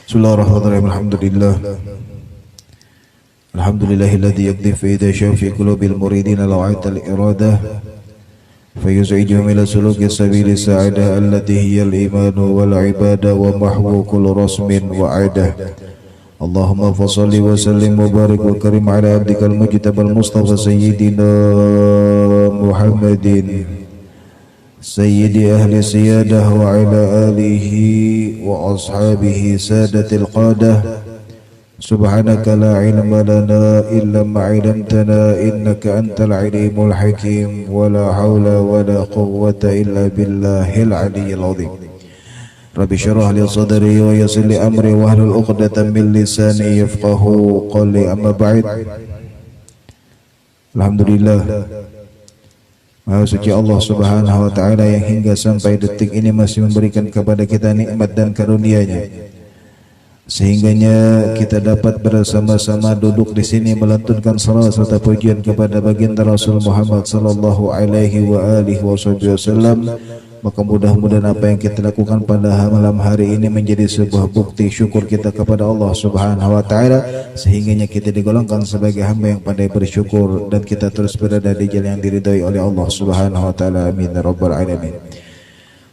Bismillahirrahmanirrahim. Alhamdulillahilladzi yaqdi fi idha fi qulubil muridin la'at al-iradah fayuz'ijuhum ila suluki sabili sa'adah allati hiya al-iman wal ibadah wa mahwu kulli rasmin wa 'adah. Allahumma fassalli wa sallim wa barik wa karim ala abdikal mujtabal mustafa sayyidina Muhammadin Sayyidi ahli siyadah wa ala alihi wa ashabihi sadatil qadah. Subhanaka la ilma lana illa ma 'allamtana innaka antal alimul hakim wa la hawla wa la quwwata illa billahil aliyyil azim. Rabbi shrah li sadri wa yassir li amri wa hlul 'uqdatam min lisani yafqahu qawli, amma ba'd. Alhamdulillah, Maha suci Allah Subhanahu wa taala yang hingga sampai detik ini masih memberikan kepada kita nikmat dan karunia-Nya, sehingganya kita dapat bersama-sama duduk di sini melantunkan salawat serta pujian kepada baginda Rasul Muhammad sallallahu alaihi wa alihi wasallam. Maka mudah-mudahan apa yang kita lakukan pada malam hari ini menjadi sebuah bukti syukur kita kepada Allah Subhanahu wa taala, sehingganya kita digolongkan sebagai hamba yang pandai bersyukur dan kita terus berada di jalan yang diridhai oleh Allah Subhanahu wa taala. Amin ya rabbal alamin.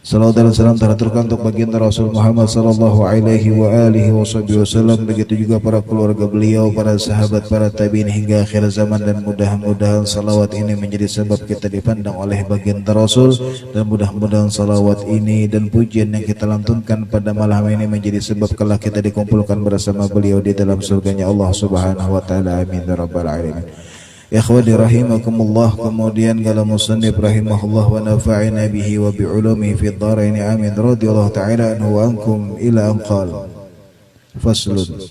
Salawat dan salam teraturkan untuk baginda Rasul Muhammad sallallahu alaihi wa alihi wasallam, begitu juga para keluarga beliau, para sahabat, para tabi'in hingga akhir zaman, dan mudah-mudahan salawat ini menjadi sebab kita dipandang oleh baginda Rasul, dan mudah-mudahan salawat ini dan pujian yang kita lantunkan pada malam ini menjadi sebab kelak kita dikumpulkan bersama beliau di dalam surganya Allah Subhanahu wa taala. Amin ya rabbal alamin. Ikhwani rahimakumullah. Kemudian kala musannif rahimahullah wa nafa'ina bihi wa bi'ulumihi fid dharain, amin, radhiyallahu ta'ala anhu wa ankum ila an qala faslun.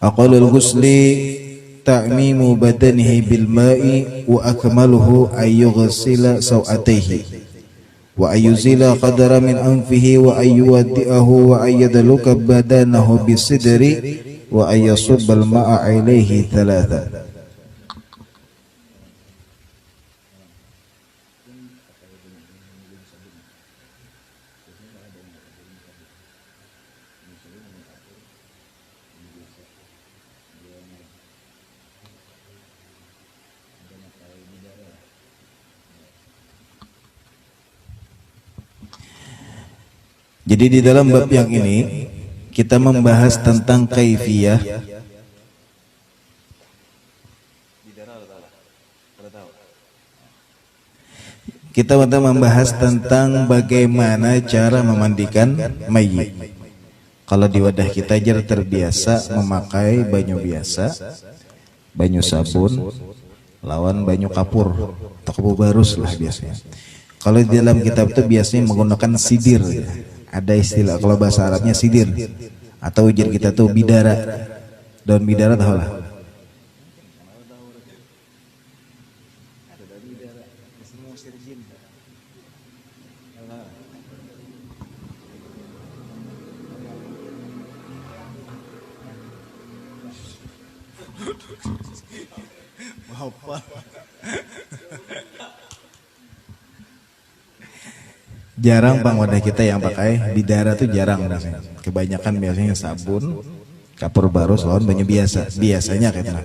Aqalul ghusli ta'mimu badanihi bil ma'i wa akmaluhu ay yughsila sawatayhi wa ayuzila qadara min anfihi wa ayyuwaddi'ahu wa ayyadluka badanahu bisidri wa ayyasubbal ma'a ilayhi thalatha. Jadi di dalam bab yang ini kita membahas tentang kaifiyah. Kita membahas tentang bagaimana cara memandikan mayit. Kalau di wadah kita aja terbiasa memakai banyu biasa, banyu sabun, lawan banyu kapur atau kapur barus lah biasanya. Kalau di dalam kitab itu biasanya menggunakan sidir. Ada istilah kalau bahasa Arabnya sidir, atau ujar kita tuh bidara. Daun bidara tahu lah. Jarang bang wadah kita yang pakai bidara tuh jarang. Kebanyakan biasanya sabun, kapur barus, lawan banyu biasa. Biasanya kayak gitu.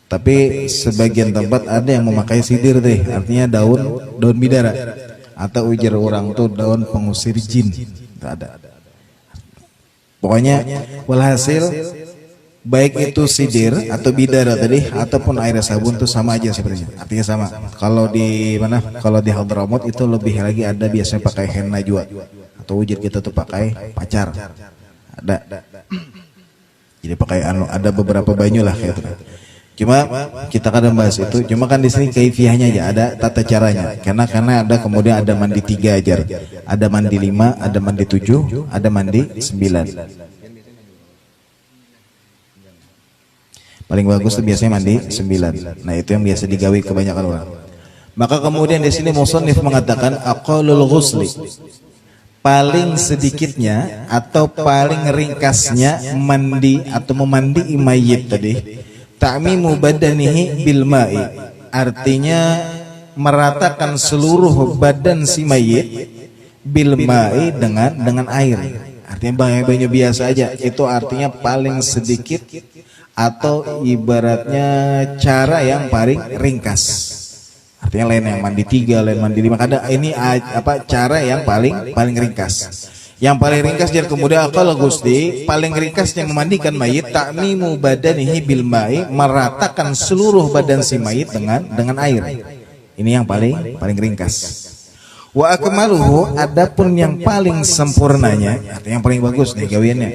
Tapi sebagian tempat ada yang memakai sidir deh, artinya daun bidara. Atau ujar orang tuh daun pengusir jin. Tak ada. Pokoknya walhasil baik itu sidir atau bidara tadi ataupun air sabun itu sama aja sebenarnya, artinya sama. Kalau di mana? Kalau di Hadramaut itu lebih lagi, ada biasanya pakai henna juga, atau wujud kita tuh pakai pacar, ada. Jadi pakai ada beberapa banyu lah kayak itu. Cuma kita kadang bahas itu, cuma kan di sini kaifiyahnya aja, ada tata caranya. Karena ada kemudian ada mandi 3 ajar, ada mandi 5, ada mandi 7, ada mandi 9. Paling bagus tuh biasanya mandi 9. Nah, itu yang biasa digawe kebanyakan orang. Maka kemudian di sini musannif mengatakan aqallul ghusli, paling sedikitnya atau paling ringkasnya mandi atau memandi mayit tadi, ta'mimu badanihi bil ma'i, artinya meratakan seluruh badan si mayit bil ma'i dengan air. artinya banyu biasa aja, itu artinya paling sedikit atau ibaratnya cara yang paling ringkas. Artinya lain yang mandi 3, lain mandi 5, kadang ini cara yang paling ringkas. Yang paling ringkas jadi kemudian kalau Gusti paling ringkasnya memandikan mayit ta'mimu badanihi bil ma'i, meratakan seluruh badan si mayit dengan air. Ini yang paling ringkas. Wa akmaluhu, adapun yang paling sempurnanya, artinya yang paling bagus nih gawiannya.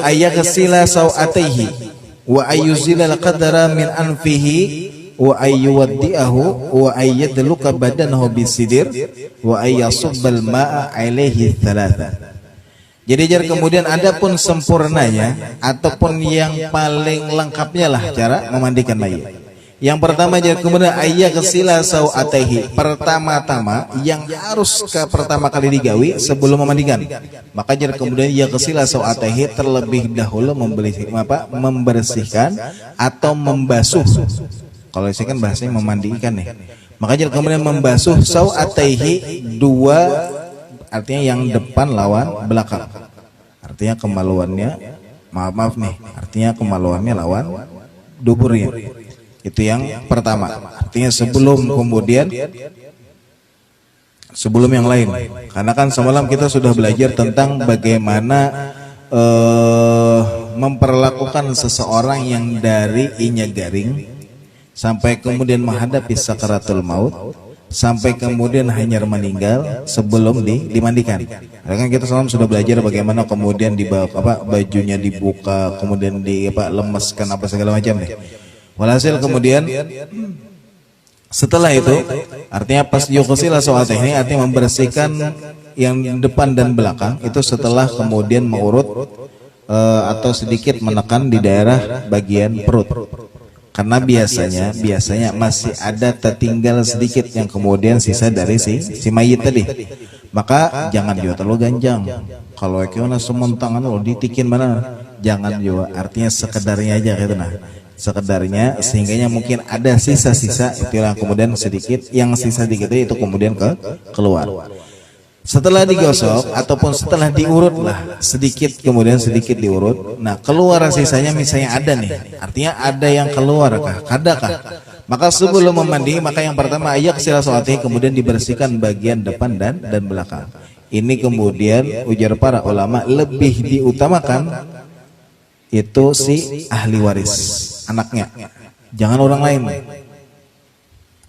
Ayaghsila sawataihi wa ayuzila al-qadara min anfihi wa ayyuwaddi'ahu wa ayyadluka badanahu bisidir wa ayyasubbal ma'a alaihi thalatha. Jadi kemudian adapun sempurnanya ataupun yang paling lengkapnya lah cara memandikan mayit. Yang pertama kemudian ayaghsila sawataihi, pertama-tama yang harus pertama kali digawi sebelum memandikan. Maka kemudian yaghsila sawataihi, terlebih dahulu membersihkan atau membasuh. Kalau saya kan bahasanya memandikan nih. Makanya kemudian membasuh sawataihi, dua artinya yang depan lawan belakang. Artinya kemaluannya, maaf nih, artinya kemaluannya lawan duburnya. Itu yang pertama. Artinya sebelum yang lain. Karena kan semalam kita sudah belajar tentang bagaimana memperlakukan seseorang yang dari inya garing sampai kemudian menghadapi sakaratul maut, sampai kemudian hanyar meninggal sebelum dimandikan. Karena kan kita semalam sudah belajar bagaimana kemudian bajunya dibuka, kemudian lemeskan apa segala macam nih. Walhasil kemudian setelah itu artinya pas yughsila sawataihi, artinya membersihkan yang depan dan belakang itu setelah kemudian mengurut atau sedikit menekan di daerah bagian perut. Karena biasanya masih ada tertinggal sedikit yang kemudian sisa dari si mayit tadi. Maka jangan juga terlalu ganjang. Kalau kena sementangan lo ditikin mana, jangan juga. Artinya sekedarnya aja gitu nah. Sekedarnya sehingganya mungkin ada sisa-sisa, itulah kemudian sedikit, yang sisa dikit itu kemudian keluar. Setelah digosok ataupun setelah diurut lah sedikit, kemudian sedikit diurut, nah keluar sisanya misalnya ada nih, artinya ada yang keluar kah, kadakah, maka sebelum memandi maka yang pertama ayaghsila sawataihi, kemudian dibersihkan bagian depan dan belakang. Ini kemudian ujar para ulama lebih diutamakan itu si ahli waris, anaknya, jangan orang lain.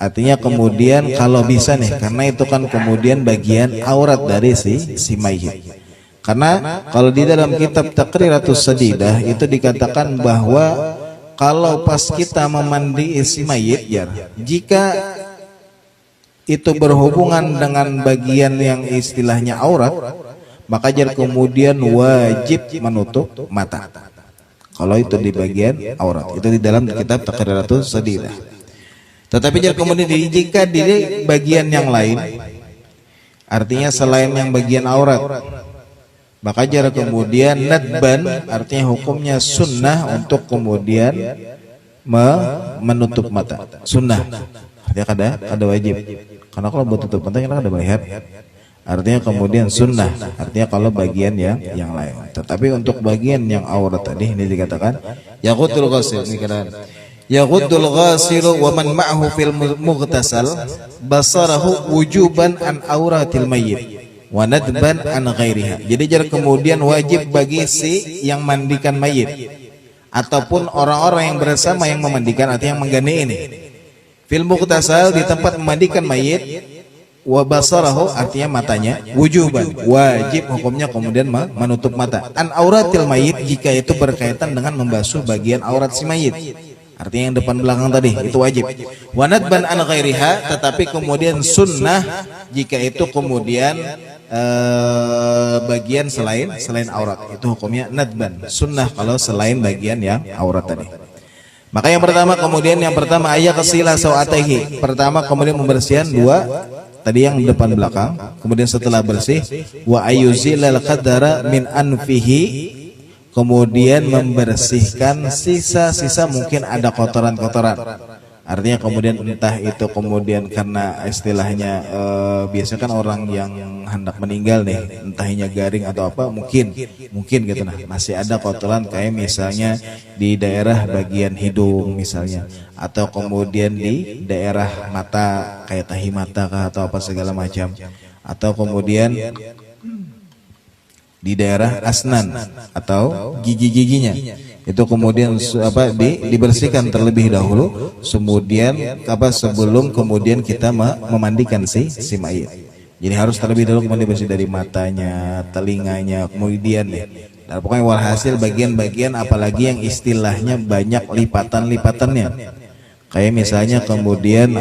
Artinya kemudian kalau bisa nih, karena itu kan kemudian bagian aurat dari si mayit. Karena kalau di dalam kitab Taqriratus Sadidah itu dikatakan bahwa kalau pas kita memandi si mayit, jika itu berhubungan dengan bagian yang istilahnya aurat, maka kemudian wajib menutup mata. Kalau itu di bagian aurat, itu di dalam kitab Taqriratus Sadidah. Tetapi kemudian jika di bagian yang lain, artinya selain yang bagian aurat, maka kemudian nadban, artinya hukumnya sunnah untuk kemudian menutup mata. Sunnah, artinya ada wajib. Karena kalau buat tutup mata kita ada melihat. Artinya kemudian sunnah, artinya kalau bagian yang lain. Tetapi untuk bagian yang aurat tadi ini dikatakan yaqutul ghasil, ini katakan yaquddul ghasilu wa man ma'ahu fil mughtasal basarahu wujuban an auratil mayyit wa nadban an ghairiha. Jadi kemudian wajib bagi si yang mandikan mayit ataupun orang-orang yang bersama yang memandikan, artinya yang menggandeng ini fil mughtasal, di tempat memandikan mayit, wa basarahu, artinya matanya, wujuban, wajib hukumnya kemudian menutup mata, an auratil mayyit, jika itu berkaitan dengan membasuh bagian aurat si mayit, artinya yang depan belakang tadi itu wajib. Wa nadban an ghairiha, tetapi kemudian sunnah jika itu kemudian bagian selain aurat, itu hukumnya nadban, sunnah kalau selain bagian yang aurat tadi. Maka yang pertama ayaghsila sawataihi, pertama kemudian membersihkan dua tadi yang depan belakang, kemudian setelah bersih wa ayuzilal qadara min anfihi, kemudian membersihkan sisa-sisa mungkin ada kotoran-kotoran, Artinya kemudian entah itu kemudian karena istilahnya biasa kan orang yang hendak meninggal nih, entahnya garing atau apa, mungkin gitu nah, masih ada kotoran kayak misalnya di daerah bagian hidung misalnya, atau kemudian di daerah mata kayak tahi mata kah atau apa segala macam, atau kemudian di daerah asnan atau gigi-giginya itu kemudian dibersihkan terlebih dahulu, kemudian sebelum kemudian kita memandikan si mayit. Jadi harus terlebih dahulu kemudian bersih dari matanya, telinganya, kemudian dan pokoknya walhasil bagian-bagian apalagi yang istilahnya banyak lipatan-lipatannya. Kayak misalnya kemudian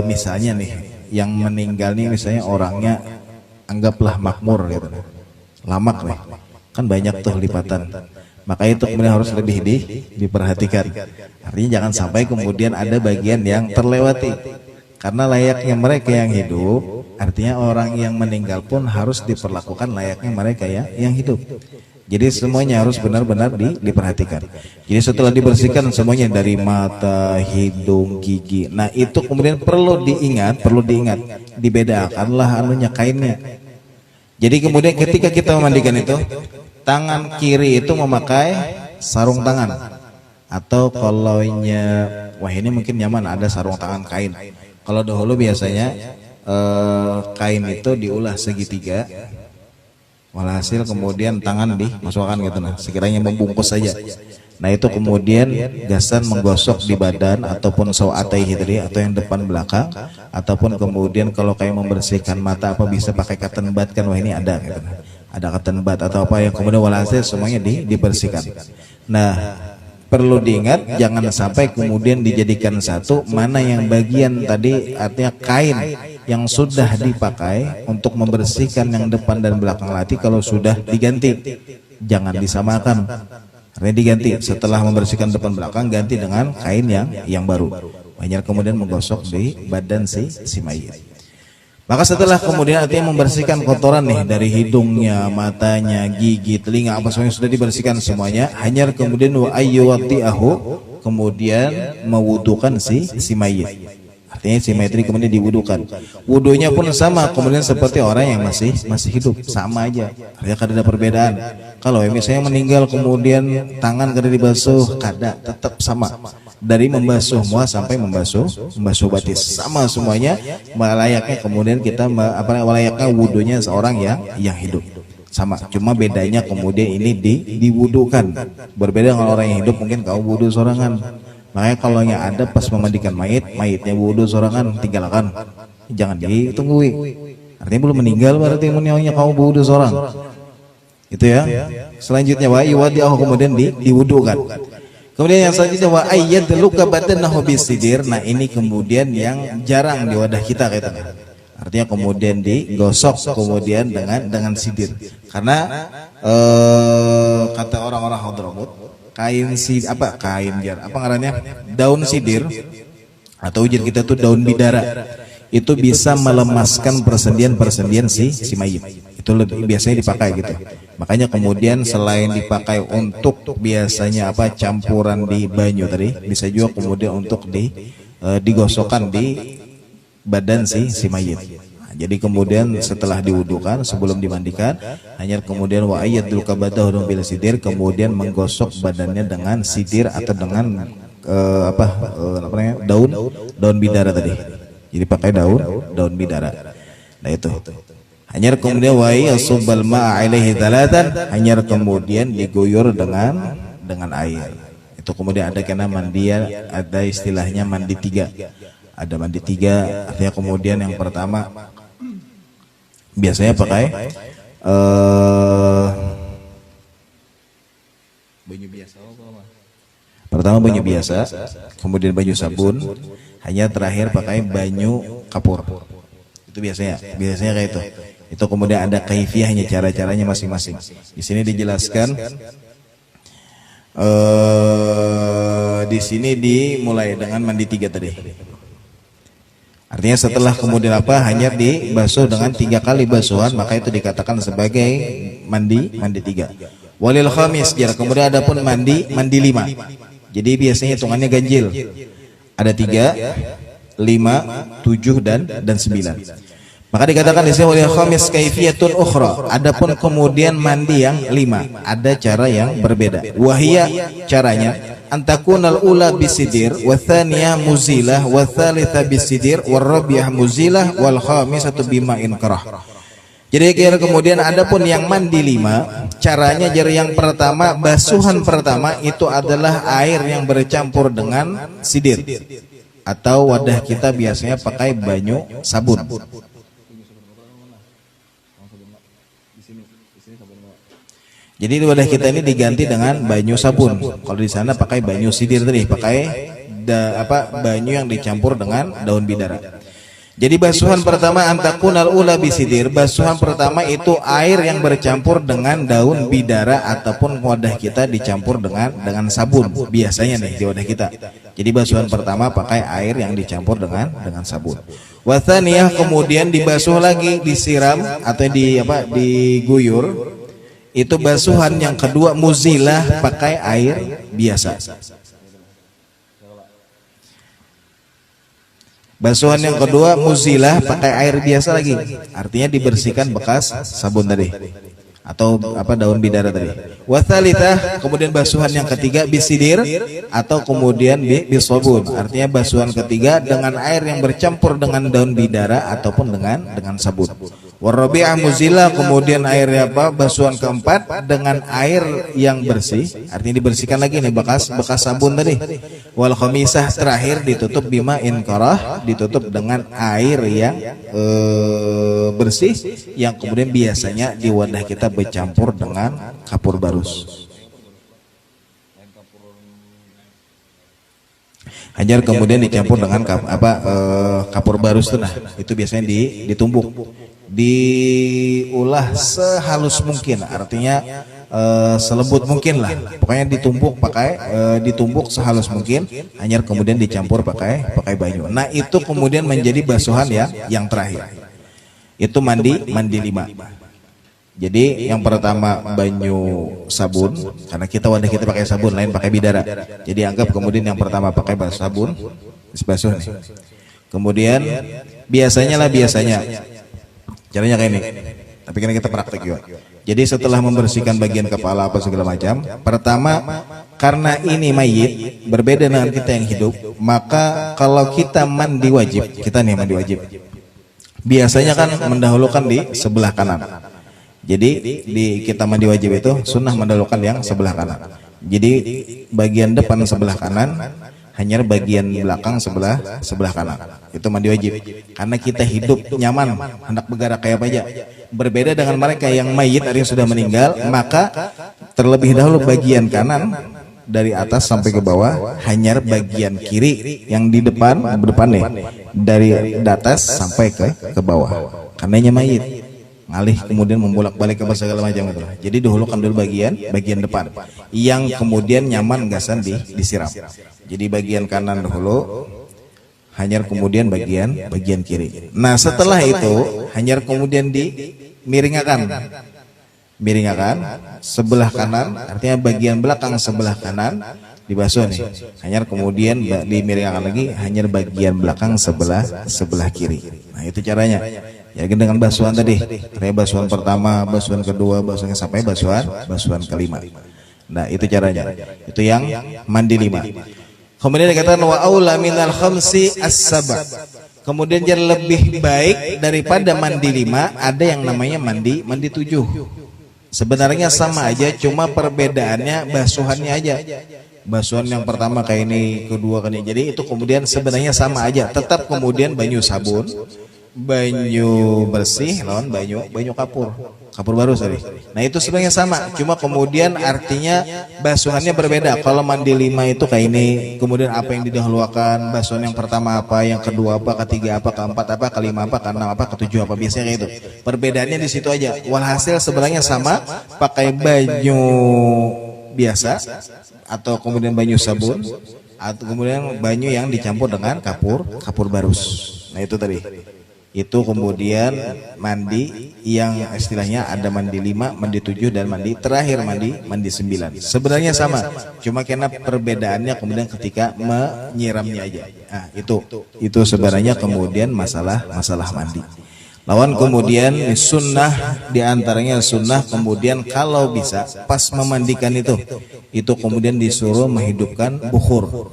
misalnya nih yang meninggal nih misalnya orangnya anggaplah makmur gitu. Lamak nih, kan banyak tuh lipatan. Maka itu kemudian harus lebih diperhatikan. Artinya jangan sampai kemudian ada bagian yang terlewati. Karena layaknya mereka yang hidup, artinya orang yang meninggal pun harus diperlakukan layaknya mereka yang hidup. Jadi semuanya harus benar-benar diperhatikan. Jadi setelah dibersihkan semuanya dari mata, hidung, gigi. Nah itu kemudian perlu diingat, dibedakanlah anunya kainnya. Jadi kemudian ketika kita memandikan itu, tangan kiri itu memakai sarung tangan. Atau kalau wah ini mungkin nyaman ada sarung tangan kain. Kalau dahulu biasanya kain itu diulah segitiga. Walhasil kemudian tangan dimasukkan gitu nah, sekiranya membungkus saja. Nah itu kemudian gasan menggosok di badan ataupun sawataihi tadi atau yang depan belakang, ataupun kemudian kalau kayak membersihkan mata apa bisa pakai cotton bud kan, wah ini ada gitu. Ada cotton bud atau apa yang kemudian walhasil semuanya dibersihkan. Nah perlu diingat jangan sampai kemudian dijadikan satu, mana yang bagian tadi artinya kain yang sudah dipakai untuk membersihkan yang depan dan belakang latih, kalau sudah diganti jangan disamakan. Artinya diganti setelah membersihkan depan belakang, ganti dengan kain yang baru. Hanya kemudian menggosok di badan si mayit. Maka setelah kemudian artinya membersihkan kotoran nih dari hidungnya, matanya, gigi, telinga apa semuanya sudah dibersihkan semuanya. Hanya kemudian wa ayyuwati'ahu, kemudian mewudukan si mayit. Artinya si mayit ini kemudian diwudukan. Wudunya pun sama kemudian seperti orang yang masih hidup, sama aja. Artinya kada ada perbedaan. Kalau misalnya meninggal kemudian tangan kada dibasuh, kada, tetap sama. Dari membasuh muah sampai membasuh batis sama semuanya. Layaknya kemudian kita layaknya wudunya seorang yang hidup. Sama, cuma bedanya kemudian ini diwudukan. Berbeda dengan orang yang hidup, mungkin kau wudu sorangan. Makanya kalau yang ada pas memandikan mayitnya wudu sorangan, tinggalkan. Jangan ditunggui. Artinya belum meninggal berarti menyonya kau wudu sorang. Itu ya. Selanjutnya wa yuwadi'ahu, kemudian diwudukan. Kemudian yang selanjutnya wa ayyadluka badanahu bisidir. Nah ini kemudian yang jarang di wadah kita katanya. Artinya kemudian digosok kemudian dengan sidir. Karena kata orang-orang Hadramut, kain ngarannya daun sidir atau ujar kita tuh daun bidara itu bisa melemaskan persendian si mayit. Itu lebih biasanya dipakai gitu. Makanya kemudian selain dipakai untuk biasanya campuran di banyu tadi, bisa juga kemudian untuk digosokkan di badan si mayit. Nah, jadi kemudian setelah diwudukan sebelum dimandikan, hanya kemudian wa ayatul kabadahu bil sidir, kemudian menggosok badannya dengan sidir atau dengan daun bidara tadi. Jadi pakai daun bidara. Nah itu. Hanya kemudian wa yasubbal ma'a alaihi tsalatan, hanya kemudian diguyur dengan air. Itu kemudian ada kena mandi, ada istilahnya mandi tiga. Ada mandi tiga, artinya kemudian yang pertama biasanya pakai banyu biasa. Pertama banyu biasa, kemudian banyu sabun, hanya terakhir pakai banyu kapur. Itu biasanya kayak itu. Itu kemudian ada kaifiyahnya, cara-caranya masing-masing. Di sini dijelaskan. Di sini dimulai dengan mandi tiga tadi. Artinya setelah kemudian hanya dibasuh dengan 3 kali basuhan, maka itu dikatakan sebagai mandi tiga. Walil khamis, kemudian ada pun mandi 5. Jadi biasanya hitungannya ganjil. Ada 3, 5, 7 dan 9. Maka dikatakan di sini oleh khamis kaifiyatun ukhra. Adapun kemudian mandi yang 5, ada cara yang berbeda. Wahia caranya antakunal ula bisidir, wa tsaniyah muzilah, wa tsalitsa bisidir, wa rabi'ah muzilah, wal khamisatu bima'in karah. Jadi kemudian adapun yang mandi 5, caranya jadi yang pertama, basuhan pertama itu adalah air yang bercampur dengan sidir, atau wadah kita biasanya pakai banyu sabun. Jadi wadah kita ini diganti dengan banyu sabun. Kalau di sana pakai banyu sidir tadi, pakai banyu yang dicampur dengan daun bidara. Jadi basuhan pertama antakunal ula bisidir, basuhan pertama itu air yang bercampur dengan daun bidara ataupun wadah kita dicampur dengan sabun biasanya nih di wadah kita. Jadi basuhan pertama pakai air yang dicampur dengan sabun. Watsaniyah kemudian dibasuh lagi, disiram atau diguyur. Itu basuhan yang kedua muzilah pakai air biasa. Basuhan yang kedua muzilah pakai air biasa lagi. Artinya dibersihkan bekas sabun tadi atau daun bidara tadi. Watsalitah kemudian basuhan yang ketiga bisidir atau kemudian bisabun. Artinya basuhan ketiga dengan air yang bercampur dengan daun bidara ataupun dengan sabun. Warabi'ah muzilah kemudian airnya basuhan keempat dengan air yang bersih, artinya dibersihkan lagi nih bekas sabun tadi. Wal khamisah terakhir ditutup bima'in karah, ditutup dengan air yang bersih yang kemudian biasanya di wadah kita bercampur dengan kapur barus. Hajar kemudian dicampur dengan kapur barus tuh, nah itu biasanya ditumbuk, diulah sehalus mungkin, artinya selembut mungkin lah, pokoknya ditumbuk sehalus mungkin, hanya kemudian dicampur pakai banyu. Nah itu kemudian menjadi basuhan yang terakhir, itu mandi 5. Jadi yang pertama banyu sabun, karena wadah kita pakai sabun, lain pakai bidara. Jadi anggap kemudian yang pertama pakai sabun, basuh nih. Kemudian biasanya caranya kayak ini. Tapi kan kita praktek juga. Jadi setelah membersihkan bagian kepala apa segala macam, pertama karena ini mayit berbeda dengan kita yang hidup, maka kalau kita mandi wajib, biasanya kan mendahulukan di sebelah kanan. Jadi kita mandi wajib itu sunnah mendahulukan yang sebelah kanan. Jadi bagian depan sebelah kanan, hanya bagian belakang sebelah kanan. Itu mandi wajib. Karena kita hidup nyaman, hendak bergerak kayak apa aja. Berbeda dengan mereka yang mayit yang sudah meninggal, maka terlebih dahulu bagian kanan dari atas sampai ke bawah, hanya bagian kiri yang di depan nih, dari atas sampai ke bawah. Karenanya mayit. Ngalih kemudian membolak-balik ke segala macam itu. Jadi dahulukan dulu bagian depan yang kemudian nyaman gasan disiram. Jadi bagian kanan dahulu, hanya kemudian bagian kiri. Nah setelah itu hanya kemudian dimiringakan sebelah kanan, artinya bagian belakang sebelah kanan dibasuh nih. Hanya kemudian dimiringakan lagi, hanya bagian belakang sebelah kiri. Nah itu caranya. Ya dengan basuhan tadi, basuhan pertama, basuhan kedua, basuhan sampai basuhan kelima. Nah itu caranya. Itu yang mandi 5. Kemudian dikatakan wa aula minal khamsi as-saba. Kemudian yang lebih baik daripada mandi 5 ada yang namanya mandi 7. Sebenarnya sama aja, cuma perbedaannya basuhannya aja. Basuhan yang pertama kayak ini, kedua kayak ini. Jadi itu kemudian sebenarnya sama aja. Tetap kemudian banyu sabun, banyu bersih lawan banyu kapur baru tadi. Nah itu sebenarnya sama, cuma kemudian artinya basuhannya berbeda. Kalau mandi 5 itu kayak ini, kemudian apa yang didahulukan, basuhan yang pertama apa, yang kedua apa, ketiga apa, keempat apa, kelima apa, keenam apa, ketujuh apa, biasanya kayak itu. Perbedaannya di situ aja. Walhasil sebenarnya sama, pakai banyu biasa atau kemudian banyu sabun atau kemudian banyu yang dicampur dengan kapur barus. Nah itu tadi. Itu kemudian mandi yang istilahnya ada mandi 5, mandi 7 dan mandi terakhir mandi 9. Sebenarnya sama, cuma karena perbedaannya kemudian ketika menyiramnya aja. Nah, itu sebenarnya kemudian masalah mandi. Lawan kemudian sunnah, diantaranya sunnah kemudian kalau bisa pas memandikan itu kemudian disuruh menghidupkan bukhur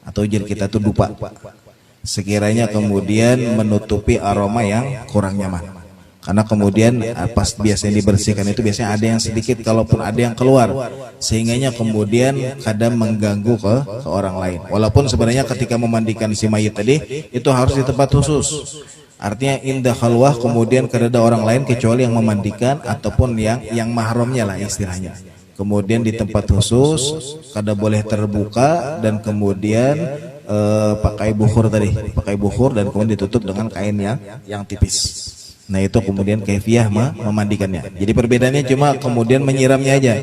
atau jadi kita tuh dupa. Sekiranya kemudian menutupi aroma yang kurang nyaman. Karena kemudian pas biasanya dibersihkan itu biasanya ada yang sedikit, kalaupun ada yang keluar, sehingganya kemudian kadang mengganggu ke orang lain. Walaupun sebenarnya ketika memandikan si mayit tadi itu harus di tempat khusus. Artinya indah khalwah kemudian kepada orang lain kecuali yang memandikan ataupun yang mahramnya lah istilahnya. Kemudian di tempat khusus kada boleh terbuka dan kemudian pakai bukhur dan kemudian ditutup dengan kain yang tipis. Nah itu kemudian kaifiyah memandikannya. Jadi perbedaannya cuma kemudian menyiramnya aja.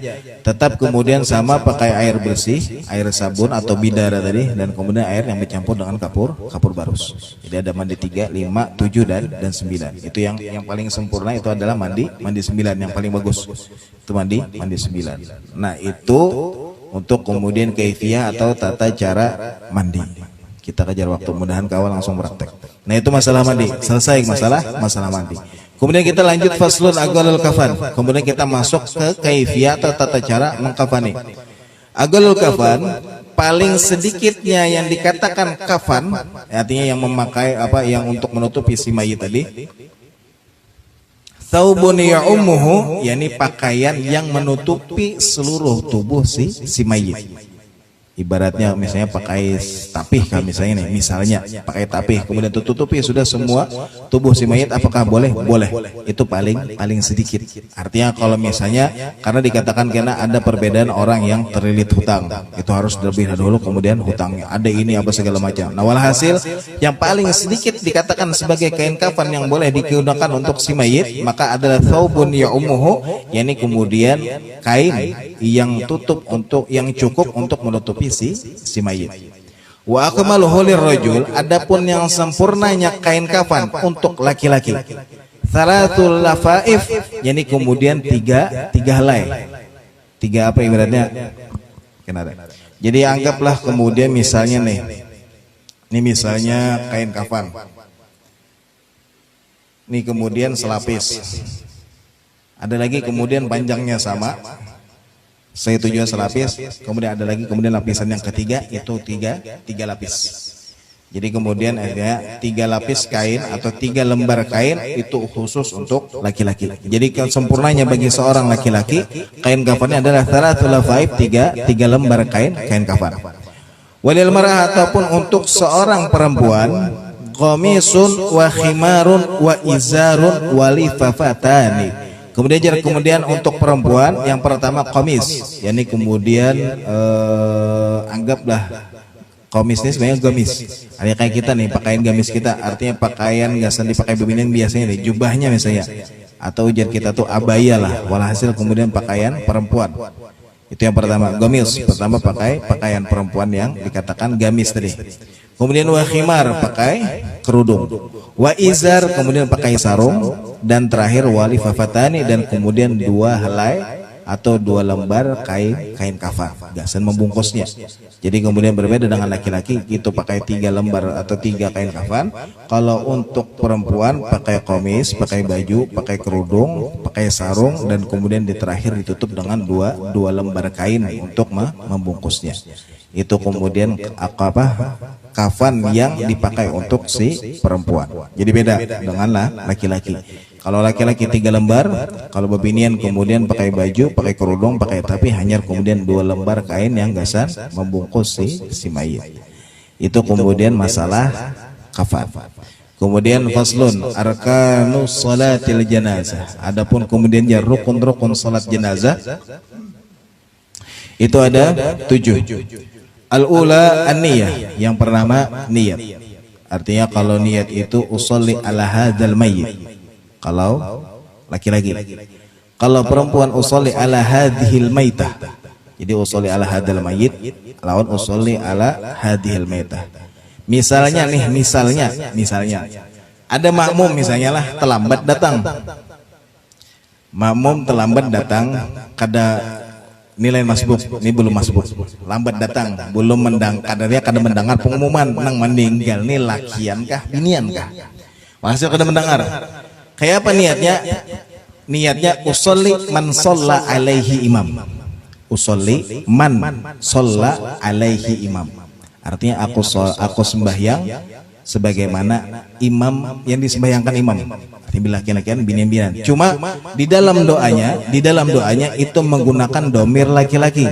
Tetap kemudian sama pakai air bersih, air sabun atau bidara tadi, dan kemudian air yang bercampur dengan kapur barus. Jadi ada mandi 3, 5, 7 dan 9. Itu yang paling sempurna itu adalah mandi 9 yang paling bagus. Itu mandi 9. Nah itu untuk kemudian kaifiyah atau tata cara mandi. Kita kejar waktu, mudahan kawan langsung praktek. Nah itu masalah mandi, selesai masalah mandi. Kemudian kita lanjut faslun aghalul kafan. Kemudian kita masuk ke kaifiyah atau tata cara mengkafani. Aghalul kafan paling sedikitnya yang dikatakan kafan, artinya yang memakai yang untuk menutupi si mayit tadi. Thawbun ya'ummuhu, yakni pakaian yang menutupi seluruh tubuh si mayit. Ibaratnya misalnya pakai tapih kan misalnya pakai tapih kemudian tutupi sudah semua tubuh si mayit, apakah boleh? Boleh. Itu paling sedikit. Artinya kalau misalnya karena dikatakan karena ada perbedaan orang yang terlilit hutang, itu harus lebih dahulu kemudian hutangnya ada ini apa segala macam. Nah walhasil yang paling sedikit dikatakan sebagai kain kafan yang boleh digunakan untuk si mayit maka adalah thawbun ya'ummuhu, yakni kemudian kain yang yang cukup untuk menutupi si mayit. Wa akmaluhu lirrajul, adapun yang sempurnanya kain kafan untuk laki-laki. Salatul lafaif, yakni kemudian tiga helai. Tiga apa ibaratnya? Jadi anggaplah kemudian misalnya ini misalnya kain kafan. Ini kemudian selapis. Ada lagi kemudian panjangnya sama. Saya tujuan selapis, kemudian ada lagi kemudian lapisan yang ketiga itu tiga lapis. Jadi kemudian ada 3 lapis kain atau 3 lembar kain itu khusus untuk laki-laki. Jadi sempurnanya bagi seorang laki-laki kain kafannya adalah thalathul lafaif, 3 lembar kain kafan. Walil mar'ah, ataupun untuk seorang perempuan qamisun wa khimarun wa izarun wa lifafatani. Kemudian untuk perempuan yang pertama qamis, yakni kemudian anggaplah qamis ini sebenarnya gamis. Ada kayak kita nih pakaian gamis kita, artinya pakaian gasan dipakai feminin biasanya nih jubahnya misalnya, atau ujar kita tuh abaya lah. Walhasil kemudian pakaian perempuan. Itu yang pertama, gamis. Pertama pakaian perempuan yang dikatakan gamis tadi. Kemudian wa khimar, pakai kerudung. Wa izar, kemudian pakai sarung. Dan terakhir wali fafatani, dan kemudian 2 helai atau 2 lembar kain kafan, gasan membungkusnya. Jadi kemudian berbeda dengan laki-laki, itu pakai 3 lembar atau 3 kain kafan. Kalau untuk perempuan pakai komis, pakai baju, pakai kerudung, pakai sarung, dan kemudian di terakhir ditutup dengan 2 lembar kain untuk membungkusnya. Itu kemudian kafan yang dipakai untuk si perempuan. Jadi beda dengan laki-laki. Kalau laki-laki 3 lembar, kalau bebinian kemudian pakai baju, pakai kerudung, pakai tapi hanya kemudian 2 lembar kain yang gasan membungkus si mayit. Itu kemudian masalah kafan. Kemudian faslun arkanus salatil janazah. Adapun kemudian rukun-rukun salat jenazah itu ada 7. Al-ula an-niyah, yang pertama niat. Artinya kalau niat itu usolli ala hadzal mayyit. Kalau laki-laki. Kalau perempuan usolli ala hadhil maitah. Jadi usolli ala hadzal mayyit lawan usolli ala hadhil maitah. Misalnya Ada makmum misalnya lah terlambat datang. Makmum terlambat datang, kada nilai masbuk, ini belum masbuk. Lambat datang, belum kadarnya kada mendengar pengumuman nang meninggal nih lakian kah, binian kah. Masih kada mendengar. Kayak apa niatnya? Niatnya usolli man sholla alaihi imam. Usolli man sholla alaihi imam. Artinya aku sembahyang sebagaimana imam yang disembahyangkan imam. Artinya laki-lakian binian-binian. Cuma di dalam doanya itu menggunakan domir laki-laki.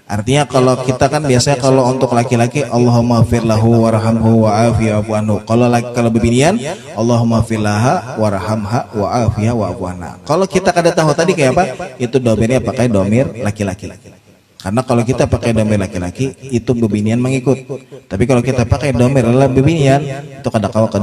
Artinya kalau kita kan biasanya kalau untuk laki-laki Allahumma fir lahu warhamhu wa'afihi wa'fu. Kalau bebinian Allahumma fir laha warhamha wa'afiha wa'fu. Kalau kita kada tahu tadi kayak apa, itu domirnya pakai domir laki-laki. Karena kalau kita pakai domir laki-laki itu bebinian mengikut. Tapi kalau kita pakai domir adalah bebinian, itu kada kawa ke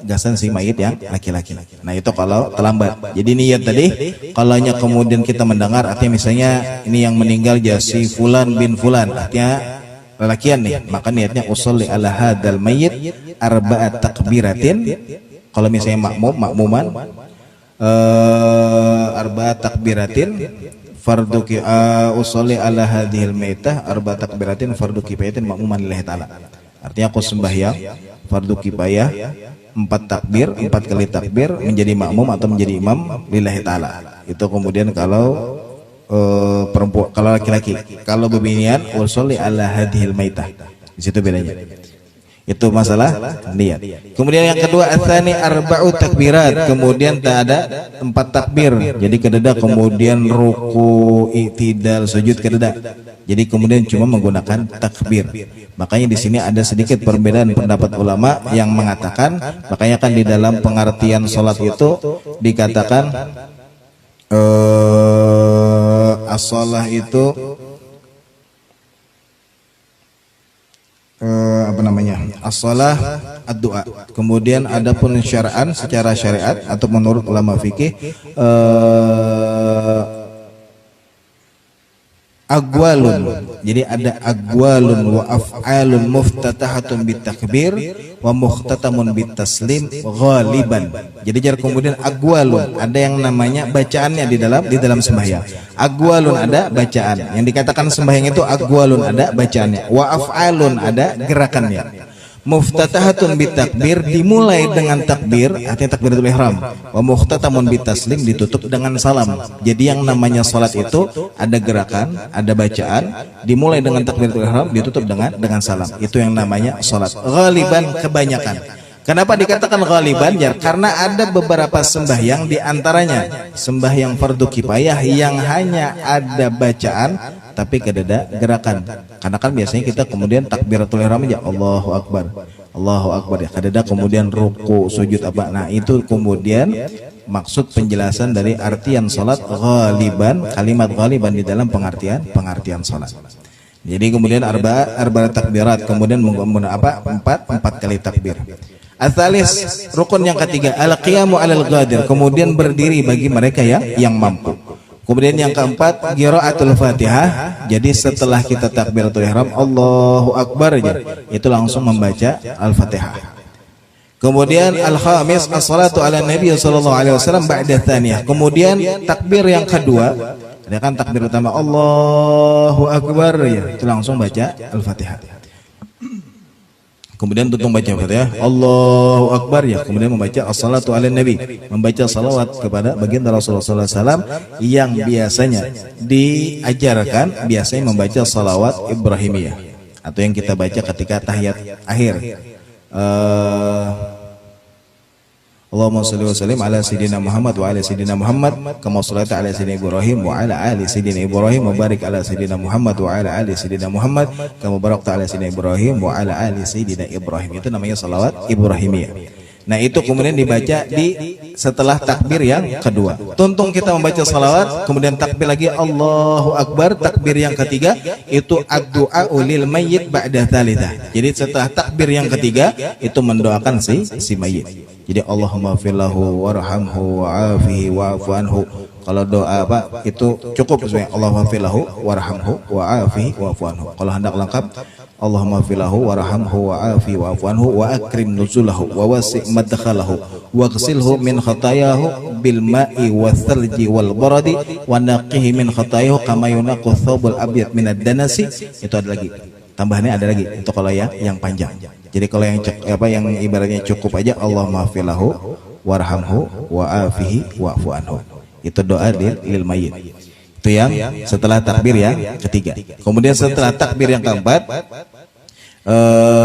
gasan si mayit yang laki-laki. Nah itu kalau terlambat. Jadi niat tadi, kalaunya kemudian kita mendengar, artinya misalnya ini yang meninggal jasi fulan bin fulan, artinya lelakian nih, maka niatnya usolli ala hadal mayit arba'at takbiratin. Kalau misalnya makmuman arba'at takbiratin fardu usolli ala hadhil maitah arba takbiratin fardu kifayatin makmuman lillahi ta'ala. Artinya aku sembahyang fardu kifayah 4 takbir, 4 kali takbir menjadi makmum atau menjadi imam lillahi ta'ala. Itu kemudian kalau perempuan, kalau laki-laki. Kalau bebinian usolli ala hadhil maitah. Di situ bedanya. Itu masalah niat. Kemudian yang kedua atsani arba'u takbirat, kemudian tak ada 4 takbir. Jadi kededa kemudian ruku, i'tidal, sujud kededa. Jadi kemudian cuma menggunakan takbir. Makanya di sini ada sedikit perbedaan pendapat ulama yang mengatakan, makanya kan di dalam pengertian salat itu dikatakan as-shalah itu as-shalah ad-du'a. Kemudian adapun syar'an secara syariat atau menurut ulama fikih agwalun. Jadi ada agwalun wa af'alun muftatahatun bitakbir wa muhtatamun bitaslim ghaliban. Jadi jar kemudian agwalun, ada yang namanya bacaannya di dalam sembahyang. Agwalun ada bacaan. Yang dikatakan sembahyang itu agwalun ada bacaannya. Wa af'alun ada gerakannya. Muftatahatun bitakbir, dimulai dengan takbir, artinya takbiratul ihram. Wa muhtatamun bitaslim, ditutup dengan salam. Jadi yang namanya salat itu ada gerakan, ada bacaan, dimulai dengan takbiratul ihram, ditutup dengan salam. Itu yang namanya salat. Ghaliban, kebanyakan. Kenapa dikatakan ghaliban? Ya, karena ada beberapa sembahyang, di antaranya sembahyang fardu kifayah yang hanya ada bacaan tapi kededa gerakan. Karena kan biasanya kita kemudian takbiratul ihram aja Allahu akbar, Allahu akbar ya, kededa kemudian ruku, sujud apa. Nah, itu kemudian maksud penjelasan dari artian salat ghaliban, kalimat ghaliban di dalam pengertian salat. Jadi kemudian arba takbirat, kemudian menggunakan empat kali takbir. Atsalis, rukun yang ketiga, al-qiyamu 'alal ghadir, kemudian berdiri bagi mereka yang mampu. Kemudian yang keempat, qiraatul Fatihah. Jadi setelah kita takbiratul ihram Allahu akbar aja, itu langsung membaca Al-Fatihah. Kemudian al-khamis, as-salatu 'ala Nabi sallallahu alaihi wasallam ba'da tsaniyah. Kemudian takbir yang kedua, ada kan takbir utama Allahu akbar ya, itu langsung baca Al-Fatihah. Kemudian tutup baca Fatihah, Allahu Akbar ya. Kemudian membaca as-salatu ala Nabi, membaca salawat kepada baginda Rasulullah SAW yang biasanya diajarkan, biasanya membaca salawat Ibrahimiyah atau yang kita baca ketika tahiyat akhir. Allahumma shalli wa sallim ala sayyidina Muhammad wa ala sayyidina Muhammad kama shallaita ala sayyidina Ibrahim wa ala ali sayyidina Ibrahim wa barik ala sayyidina Muhammad wa ala ali sayyidina Muhammad kama barakta ala sayyidina Ibrahim wa ala ali sayyidina Ibrahim. Itu namanya salawat Ibrahimiyah. Nah, itu kemudian dibaca setelah takbir yang kedua. Tuntung kita membaca salawat, kemudian takbir lagi Allahu Akbar, takbir yang ketiga itu ad-du'a lil mayyit ba'da tsalitsah. Jadi setelah takbir yang ketiga itu mendoakan si mayit. Jadi Allahumma firlahu warhamhu wa'afihi wa'fu anhu. Kalau doa apa itu cukup sebenarnya Allahumma firlahu warhamhu wa'afihi wa'fu anhu. Kalau hendak lengkap Allahumma filahu warhamhu wa'afi wa'fu anhu wa akrim nuzulahu wa wasi' madkhalahu waghsilhu min khatayahu bil ma'i wath-thalji wal baradi wa naqihi min khatayahu kama yunaqu thawbul abyad minad danasi. Itu ada lagi. Tambahannya ada lagi. Itu kalau yang panjang. Jadi kalau yang ibaratnya cukup aja Allahumma filahu warhamhu wa'afihi wa'fu anhu. Itu doa lil mayyit. Itu yang setelah takbir yang ketiga. Kemudian setelah takbir yang keempat,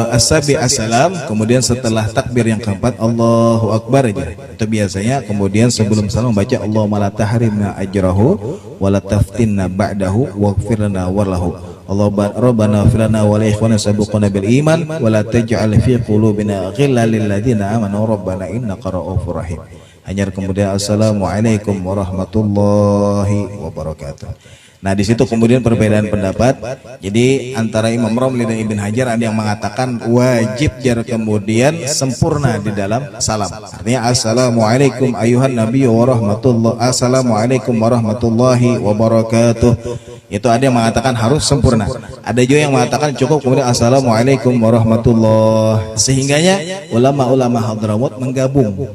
as-sabi as-salam. Kemudian setelah takbir yang keempat, Allahu Akbar aja. Itu biasanya. Kemudian sebelum salam baca Allahumma la tahrimna ajrahu wa la taftinna ba'dahu waghfir lana warlahu. Rabbana fir lana wa li ikhwana sabiquna bil iman wa la taj'al fi qulubina ghillan lil ladzina amanu rabbana innaka ra'ufur rahim. Hanya kemudian assalamualaikum warahmatullahi wabarakatuh. Nah di situ kemudian perbedaan pendapat. Jadi antara Imam Romli dan Ibn Hajar ada yang mengatakan wajib jar kemudian sempurna di dalam salam. Artinya assalamualaikum ayuhan nabiyyu warahmatullahi assalamualaikum warahmatullahi wabarakatuh. Itu ada yang mengatakan harus sempurna. Ada juga yang mengatakan cukup kemudian assalamualaikum warahmatullahi. Sehingganya ulama-ulama Hadramut menggabung.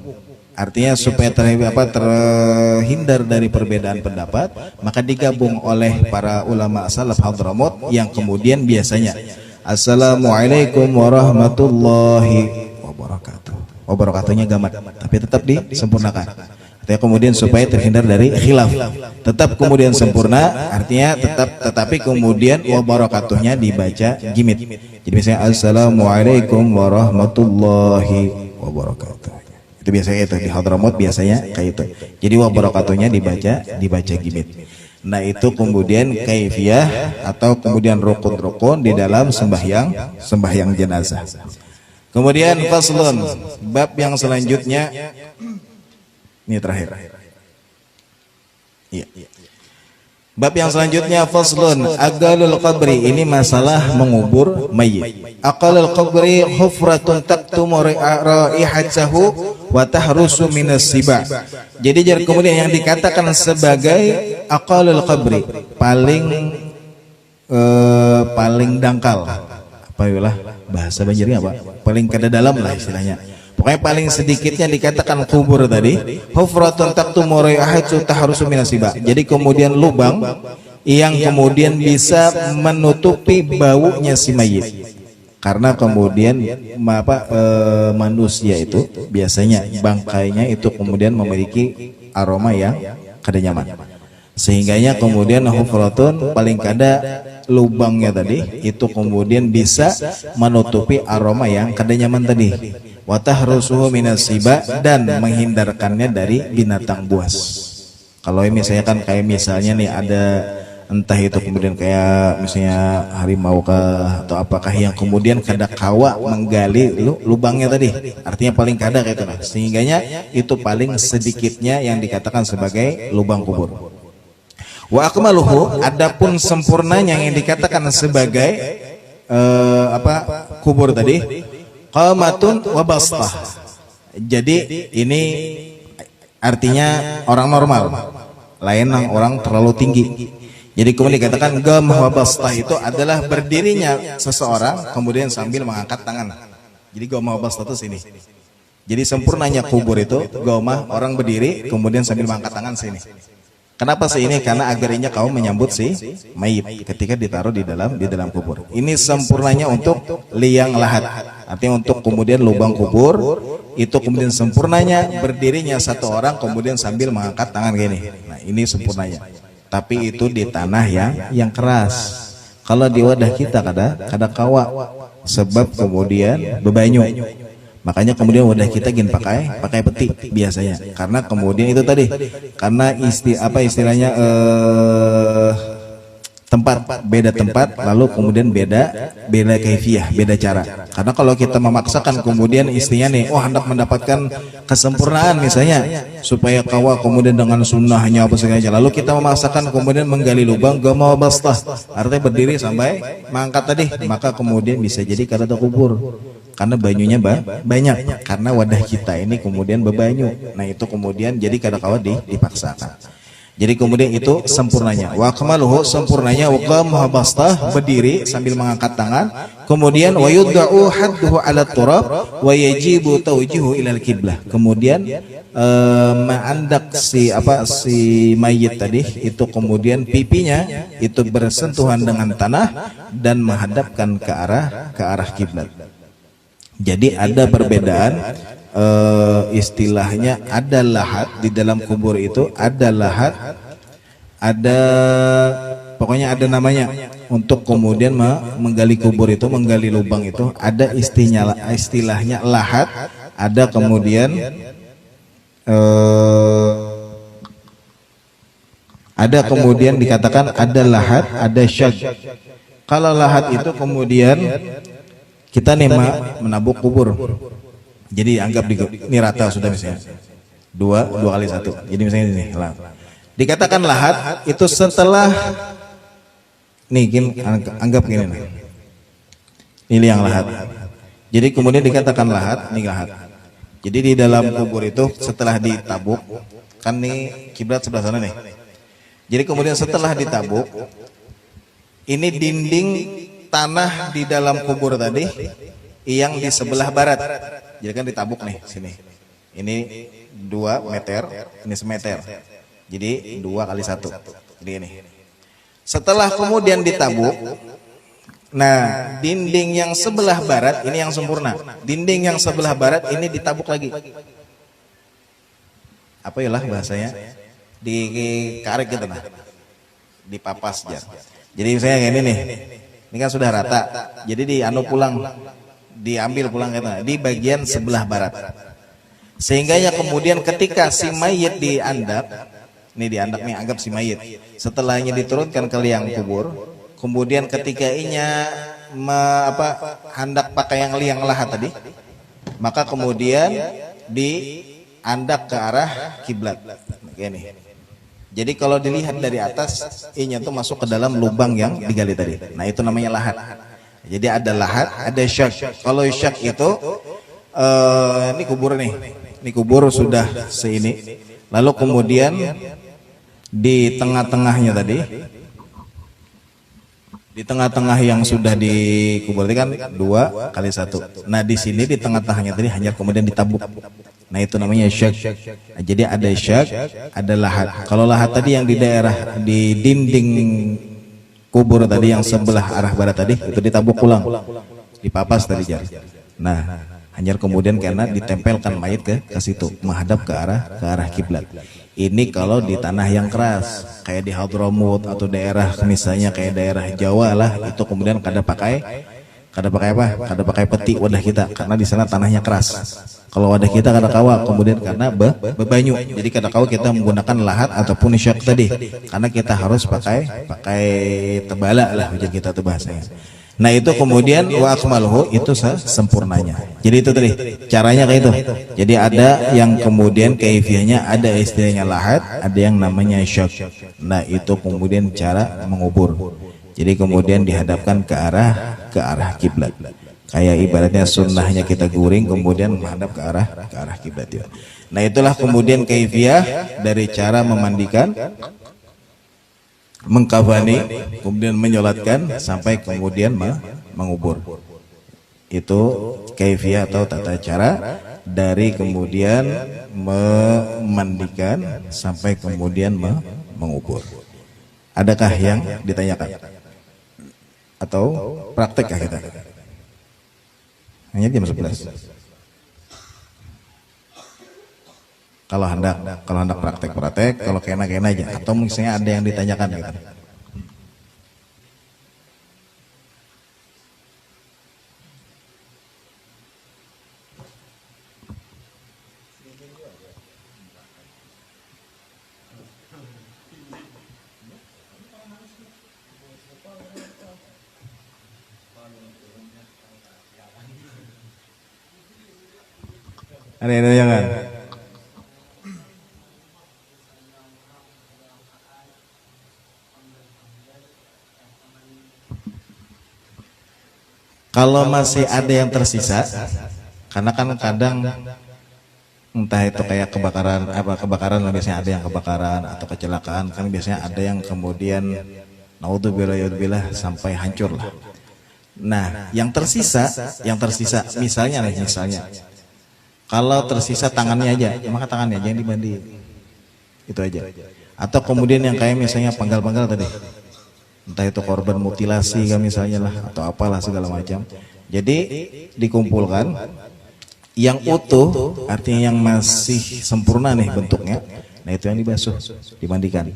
Artinya supaya terhindar dari perbedaan pendapat, maka digabung oleh para ulama salaf Hadramut yang kemudian biasanya assalamualaikum warahmatullahi wabarakatuh. Wabarakatuhnya gamat, tapi tetap disempurnakan. Artinya kemudian supaya terhindar dari khilaf. Tetap kemudian sempurna, artinya tetapi kemudian wabarakatuhnya dibaca jimit. Jadi misalnya assalamualaikum warahmatullahi wabarakatuh. Itu biasanya itu di Hadramut biasanya kayak itu. Jadi wabarakatuhnya dibaca gimit. Nah itu kemudian kaifiyah atau kemudian rukun-rukun di dalam sembahyang jenazah. Kemudian faslun, bab yang selanjutnya ini terakhir. Iya. Bab yang selanjutnya faslun aqalul qabri, ini masalah mengubur mayit. Aqalul qabri hufratun taktumu raihatahu wa tahrusu minas siba. Jadi kemudian yang dikatakan sebagai aqalul qabri paling dangkal. Apa yalah bahasa Banjarnya apa? Paling kada dalam lah istilahnya. Pokoknya paling sedikitnya dikatakan kubur tadi, hufratun taktumu raihatahu tahrusu minas siba. Jadi kemudian lubang yang kemudian bisa menutupi baunya si mayit. Karena kemudian manusia itu biasanya bangkainya itu kemudian memiliki aroma yang kada nyaman. Sehingganya kemudian hufratun paling kada lubangnya tadi itu kemudian bisa menutupi aroma yang kada nyaman tadi. Wa tahrusuhu minas siba, dan menghindarkannya dari binatang buas. Kalau misalnya kan kayak misalnya nih ada entah itu kemudian kayak misalnya harimau kah atau apakah yang kemudian kada kawa menggali lubangnya tadi, artinya paling kada kayak itu nah. Sehingganya itu paling sedikitnya yang dikatakan sebagai lubang kubur. Wa akmaluhu, adapun sempurnanya yang dikatakan sebagai kubur tadi, qamatun wa bastah. Jadi ini artinya orang normal, lain orang terlalu tinggi. Jadi kemudian dikatakan gamah wa bastah itu adalah berdirinya seseorang kemudian sambil mengangkat tangan. Jadi gamah wa bastah itu sini. Jadi sempurnanya kubur itu gamah orang berdiri kemudian sambil mengangkat tangan sini. Kenapa sih ini? Karena agarnya kaum menyambut si mayit ketika ditaruh di dalam kubur. Ini sempurnanya untuk liang lahat. Artinya untuk kemudian lubang kubur itu kemudian sempurnanya berdirinya satu orang kemudian sambil mengangkat tangan gini. Nah, ini sempurnanya. Tapi itu di tanah yang keras. Kalau di wadah kita kada kawa sebab kemudian bebanyu. Makanya kemudian wadah kita gin pakai peti biasanya. Karena kemudian itu tadi, karena istilahnya beda tempat, lalu kemudian beda kaifiyah, beda cara. Karena kalau kita memaksakan kemudian istrinya nih, hendak mendapatkan kesempurnaan misalnya, supaya kawa kemudian dengan sunnahnya apa segala, lalu kita memaksakan kemudian menggali lubang gamah bastah, artinya berdiri sampai mengangkat tadi, maka kemudian bisa jadi kada kubur. Karena banyunya banyak, karena wadah kita ini kemudian bebanyu. Nah itu kemudian jadi kada kawa dipaksakan. Jadi kemudian itu sempurnanya. Wa akmaluhu sempurnanya waqamuha bastah berdiri sambil mengangkat tangan. Kemudian wa yudda'u hadduhu 'ala turab wa yajibu tawjihu ilal kiblah. Kemudian menandak si mayit tadi itu kemudian pipinya itu bersentuhan dengan tanah dan menghadapkan ke arah kiblat. Jadi ada perbedaan istilahnya, ada lahat di dalam kubur itu, ada lahat, ada pokoknya ada namanya untuk kemudian menggali kubur itu, menggali lubang itu, ada istilahnya lahat, ada kemudian ada kemudian dikatakan ada lahat, ada syak. Kalau lahat itu kemudian kita nih menabuk kubur. Jadi anggap ini rata sudah misalnya dua kali satu. Jadi misalnya ini lah. Dikatakan lahat itu setelah nih anggap gini nih. Ini yang lahat. Jadi kemudian dikatakan lahat, ini lahat. Jadi di dalam kubur itu setelah ditabuk, kan nih kiblat sebelah sana nih. Jadi kemudian setelah ditabuk, ini dinding tanah di dalam kubur tadi yang di sebelah barat. Jadi kan ditabuk nih sini. Ini 2 meter, ini semeter. Jadi 2 kali 1. Jadi ini. Setelah kemudian ditabuk, nah dinding yang sebelah barat ini yang sempurna. Dinding yang sebelah barat ini ditabuk lagi. Apa yalah bahasanya? Dikarek gitu nah. Dipapas jar. Jadi saya kayak ini nih. Ini kan sudah rata. Jadi diambil pulang di bagian sebelah barat. Sehingga kemudian ketika si mayit diandap, nih anggap si mayit. Setelahnya diturunkan ke liang kubur, kemudian ketika hendak pakai yang liang lahat tadi, maka kemudian diandak ke arah kiblat. Gini. Jadi kalau dilihat dari atas, itu masuk ke dalam lubang yang digali tadi. Nah itu namanya lahat. Jadi ada lahat, ada syak. Kalau syak itu ini kubur nih. Ini kubur sudah seini. Lalu kemudian di tengah-tengahnya tadi, di tengah-tengah yang sudah dikubur tadi kan 2 kali 1. Nah di sini di tengah-tengahnya tadi hanya kemudian ditabuk. Nah itu namanya syak. Nah, jadi ada syak, ada lahat. Kalau lahat tadi yang di daerah di dinding kubur tadi yang sebelah arah barat tadi itu ditabuk ulang, dipapas tadi jar. Nah, hanya kemudian karena ditempelkan mayit ke situ, menghadap ke arah kiblat. Ini kalau di tanah yang keras, kayak di Hadramut atau daerah misalnya kayak daerah Jawa lah, itu kemudian kada pakai apa? Kada pakai peti wadah kita, karena di sana tanahnya keras. Kalau wadah kita kada kawa, kemudian karena bebanyu, jadi kada kawa kita menggunakan lahat ataupun syak tadi, karena kita harus pakai tebala lah, ujar kita tuh bahasanya. Nah itu kemudian wa akmaluhu itu sempurnanya. Jadi itu tadi caranya kayak itu. Jadi ada yang kemudian kaifiyahnya, ada istilahnya lahat, ada yang namanya syak. Nah itu kemudian cara mengubur. Jadi kemudian dihadapkan ke arah kiblat. Kayak ibaratnya sunnahnya kita guring kemudian menghadap ke arah kiblat. Nah itulah kemudian kaifiyah dari cara memandikan, mengkafani, kemudian menyolatkan sampai kemudian mengubur. Itu kaifiyah atau tata cara dari kemudian memandikan sampai kemudian mengubur. Adakah yang ditanyakan? Atau praktekkah kita? Hanya jam 11. Kalau hendak praktek, kalau kena aja. Atau misalnya ada yang ditanyakan gitu. Ada yang ditanyakan? Kalau masih ada yang tersisa, karena kan kadang entah itu kayak kebakaran lah, biasanya ada yang kebakaran atau kecelakaan kan, biasanya ada yang kemudian naudzubillah sampai hancur lah. Nah, yang tersisa misalnya kalau tersisa tangannya aja, ya maka tangannya aja yang dimandiin, itu aja. Atau kemudian yang kayak misalnya penggal-penggal tadi, entah itu korban mutilasi kan misalnya lah, atau apalah segala macam. Jadi dikumpulkan yang utuh, artinya yang masih sempurna nih bentuknya, nah itu yang dibasuh, dimandikan.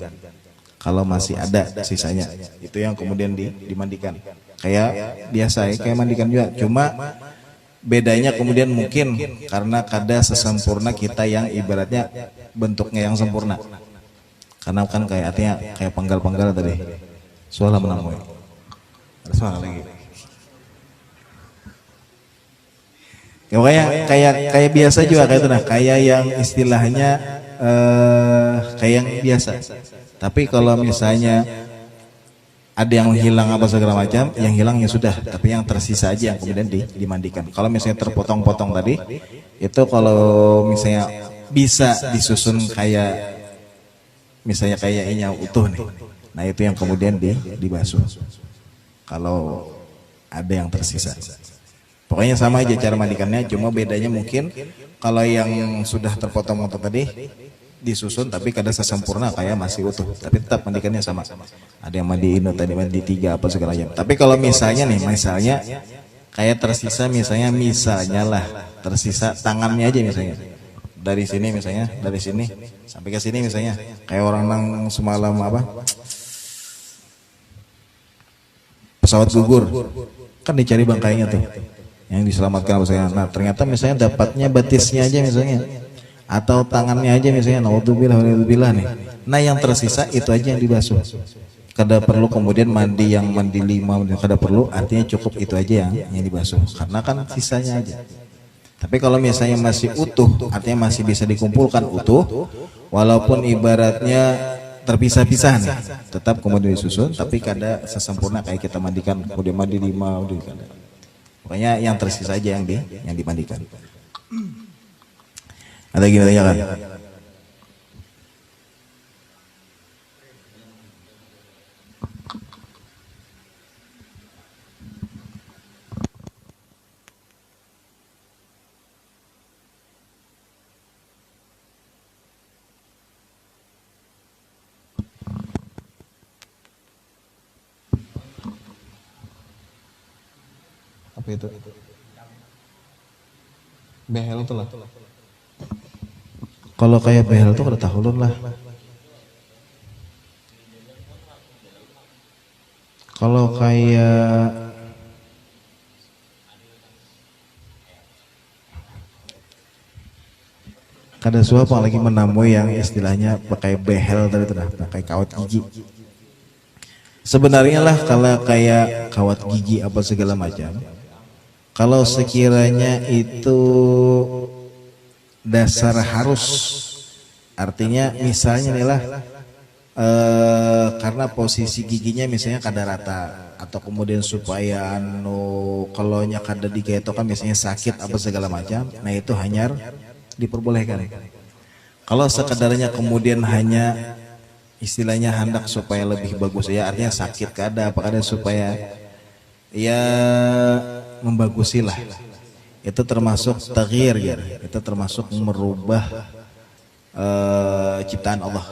Kalau masih ada sisanya, itu yang kemudian dimandikan. Kayak biasa ya, kayak mandikan juga. Cuma bedanya kemudian mungkin karena kada sesempurna kita yang ibaratnya bentuknya yang sempurna. Karena kan kayak artinya kayak penggal-penggal tadi. Soalnya menamui. Ada suara lagi. Ya, kayak biasa juga kayak itu nah, kayak yang istilahnya kayak yang biasa. Tapi kalau misalnya ada yang hilang apa segala macam, yang hilang ya sudah, tapi yang tersisa aja yang kemudian dimandikan. Kalau misalnya terpotong-potong tadi, itu kalau misalnya bisa disusun kayak misalnya kayak ini yang utuh nih. Nah, itu yang kemudian dibasuh. Kalau ada yang tersisa. Pokoknya sama aja cara mandikannya, cuma bedanya mungkin kalau yang sudah terpotong-potong tadi disusun tapi kada sesempurna kayak masih utuh, tapi tetap mandikannya sama. Ada yang mandiin tadi mandi 3 apa segala macam. Tapi kalau misalnya kayak tersisa misalnya lah tersisa tangannya aja misalnya. Dari sini misalnya, dari sini sampai ke sini misalnya. Kayak orang nang semalam pesawat gugur. Kan dicari bangkainya tuh. Yang diselamatkan misalnya. Nah, ternyata misalnya dapatnya batisnya aja misalnya. Atau tangannya aja misalnya, naudzubillah nih. Nah, yang tersisa itu aja yang dibasuh. Kada perlu kemudian mandi 5, kada perlu, artinya cukup itu aja yang dibasuh. Karena kan sisanya aja. Tapi kalau misalnya masih utuh, artinya masih bisa dikumpulkan utuh, walaupun ibaratnya terpisah-pisah nih, tetap kemudian disusun, tapi kada sesempurna kayak kita mandikan, kemudian mandi 5, udah kada. Pokoknya yang tersisa aja yang dimandikan. Ada gimana ya kan? Apa itu? Behel itu lah. Kalau kayak behel itu kada tahulun lah. Kalau kayak kada suap lagi menamu yang istilahnya pakai behel tadi tuh, pakai kawat gigi. Sebenarnya lah kalau kayak kawat gigi apa segala macam, kalau sekiranya itu dasar harus, artinya misalnya nih lah karena posisi giginya misalnya kada rata, atau kemudian supaya kalau nya kada diketok kan misalnya sakit apa segala macam, nah itu hanya diperbolehkan. Kalau sekedarnya kemudian hanya istilahnya hendak supaya lebih bagus ya, artinya sakit kada apa kada supaya ya membagusilah, itu termasuk taghyir ya, itu termasuk merubah ciptaan Allah.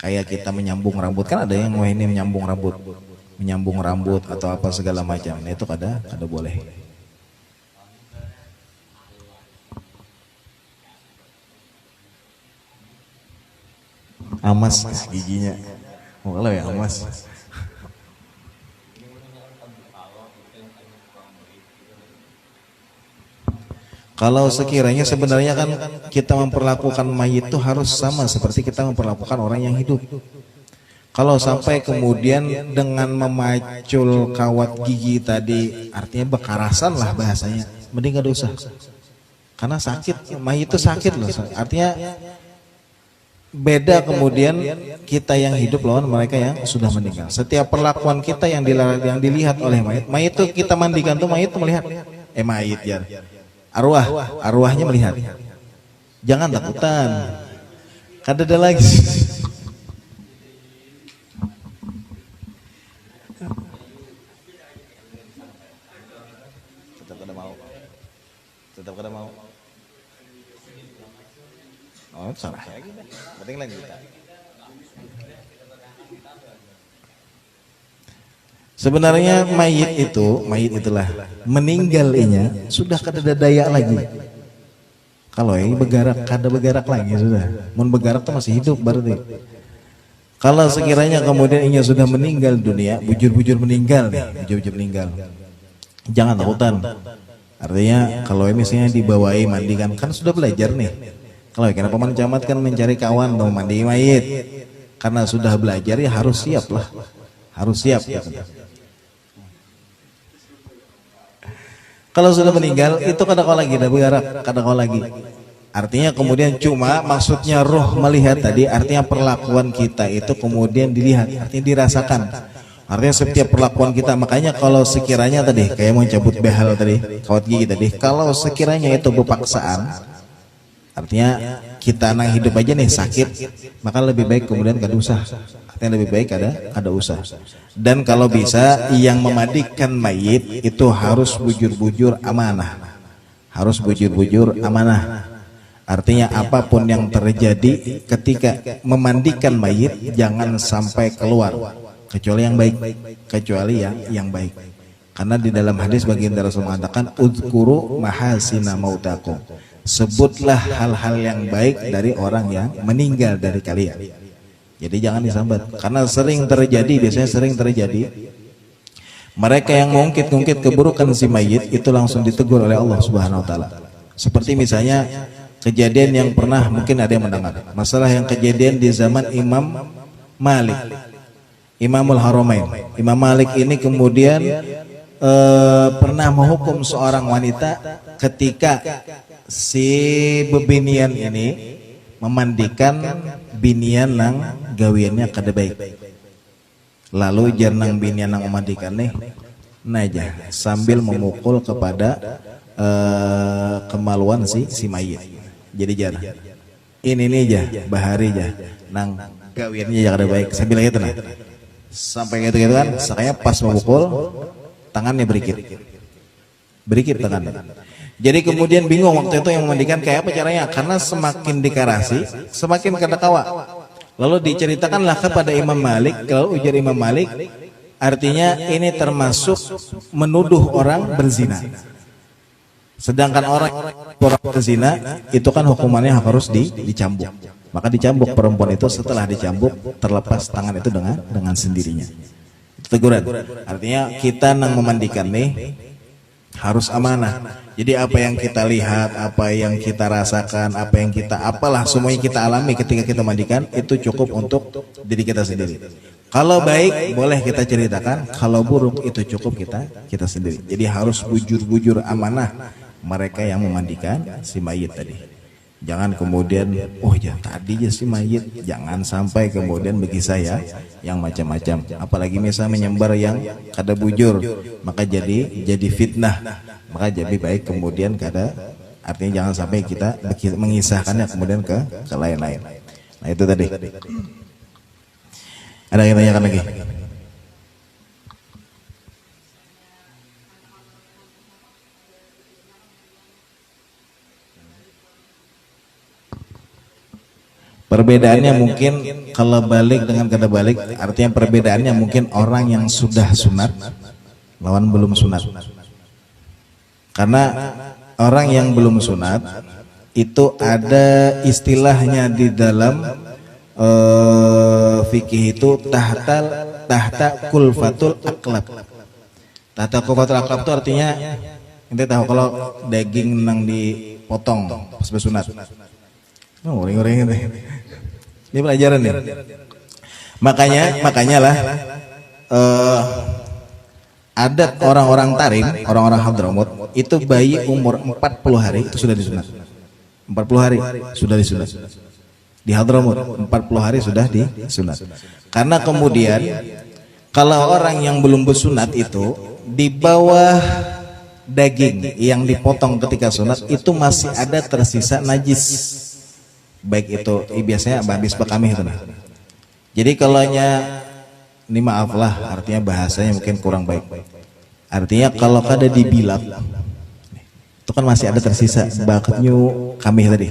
Kayak kita menyambung rambut, kan ada yang ini menyambung rambut atau apa segala macam, nah itu kada boleh. Amas giginya, kalau ya amas. Kalau sekiranya sebenarnya kan kita memperlakukan mayit itu harus sama seperti kita memperlakukan orang yang hidup. Kalau sampai kemudian dengan memacul kawat gigi tadi, artinya bekarasan lah bahasanya, mending gak usah. Karena sakit, mayit itu sakit loh. Artinya beda kemudian kita yang hidup lawan mereka yang sudah meninggal. Setiap perlakuan kita yang dilihat oleh mayit itu kita mandikan tuh mayit melihat, mayit ya. Arwahnya melihat. Jangan takutan. Kada ada lagi. Tetap kada mau. Tetap kada mau. Oh, salah. Penting lagi kita. Sebenarnya mayit itulah meninggalnya sudah kada ada daya lagi. Kalau ini begarak, kada begarak lagi sudah. Mun begarak tuh masih hidup berarti. Kalau sekiranya kemudian inya sudah meninggal dunia, bujur-bujur meninggal nih, bujur-bujur meninggal. Jangan takutan. Artinya kalau misalnya dibawai mandikan, kan sudah belajar nih. Kalau kenapa paman camat kan mencari kawan mau mandi mayit. Karena sudah belajar ya harus siap lah. Harus siap. Kalau sudah meninggal itu kada kau lagi, dah begarak, kada kau lagi. Artinya kemudian cuma maksudnya roh melihat tadi, artinya perlakuan kita itu kemudian dilihat, artinya dirasakan. Artinya setiap perlakuan kita, makanya kalau sekiranya tadi kayak mau cabut behal tadi, kawat gigi tadi, kalau sekiranya itu berpaksaan, artinya kita nang hidup aja nih sakit, maka lebih baik kemudian kada usah. Artinya lebih baik ada usah. Dan kalau bisa yang memandikan mayit itu harus bujur-bujur amanah. Harus bujur-bujur amanah. Artinya apapun yang terjadi ketika memandikan mayit jangan sampai keluar kecuali yang baik, kecuali yang baik. Karena di dalam hadis baginda Rasul mengatakan udzkuru mahasina mautakum. Sebutlah hal-hal yang baik dari orang yang meninggal dari kalian. Jadi jangan disambat. Karena sering terjadi, biasanya sering terjadi mereka yang ngungkit-ngungkit keburukan si mayit itu langsung ditegur oleh Allah Subhanahu wa taala. Seperti misalnya kejadian yang pernah mungkin ada yang mendengar. Masalah yang kejadian di zaman Imam Malik. Imamul Haramain. Imam Malik ini kemudian pernah menghukum seorang wanita ketika si bebinian ini memandikan binian nang gawiannya kada baik. Lalu jarnang binian nang memandikan nih naja sambil memukul kepada kemaluan si mayit. Jadi jar ini nih aja bahari aja nang gawiannya kada baik sambil gitu nah. Sampai gitu kan sakanya pas memukul tangannya berikit tangannya. Jadi kemudian bingung waktu itu yang memandikan kayak apa caranya, karena semakin dikarasi semakin kada kawa. Lalu diceritakanlah kepada Imam Malik. Kalau ujar Imam Malik, artinya ini termasuk menuduh orang berzina. Sedangkan orang berzina itu kan hukumannya harus dicambuk. Maka dicambuk perempuan itu, setelah dicambuk terlepas tangan itu dengan sendirinya. Teguran. Artinya kita nang memandikan nih harus amanah. Jadi apa yang kita lihat, apa yang kita rasakan, apa yang kita apalah semuanya kita alami ketika kita mandikan itu cukup untuk diri kita sendiri. Kalau baik boleh kita ceritakan, kalau buruk itu cukup kita sendiri. Jadi harus bujur-bujur amanah mereka yang memandikan si mayit tadi. Jangan kemudian oh ya tadi ya si mayit, jangan sampai kemudian bagi saya yang macam-macam. Apalagi misalnya menyebar yang kada bujur, maka jadi fitnah. Maka jadi baik kemudian kada, artinya jangan sampai kita mengisahkannya kemudian ke lain-lain. Nah itu tadi. Ada yang tanyakan lagi? Perbedaannya mungkin kalau balik dengan kada balik, artinya perbedaannya mungkin orang yang sudah sunat lawan belum sunat. Karena orang yang belum sunat itu ada istilahnya di dalam fikih itu tahta kulfatul aklab. Tahta kulfatul aklab itu artinya ente tahu kalau daging nang dipotong pas bersunat. Oh, ring-ring ini. Ini pelajaran nih. Makanya lah adat orang-orang Tarim, orang-orang Hadramut itu bayi umur 40 hari itu sudah disunat. 40 hari sudah disunat. Di Hadramut 40 hari sudah disunat. Karena kemudian kalau orang yang belum bersunat itu di bawah daging yang dipotong ketika sunat itu masih ada tersisa najis. baik itu biasanya habis kami itu nah. Jadi kalau ini maaf lah, artinya bahasanya mungkin kurang baik. Artinya kalau kada dibilap itu kan masih ada tersisa bakatnya kami tadi.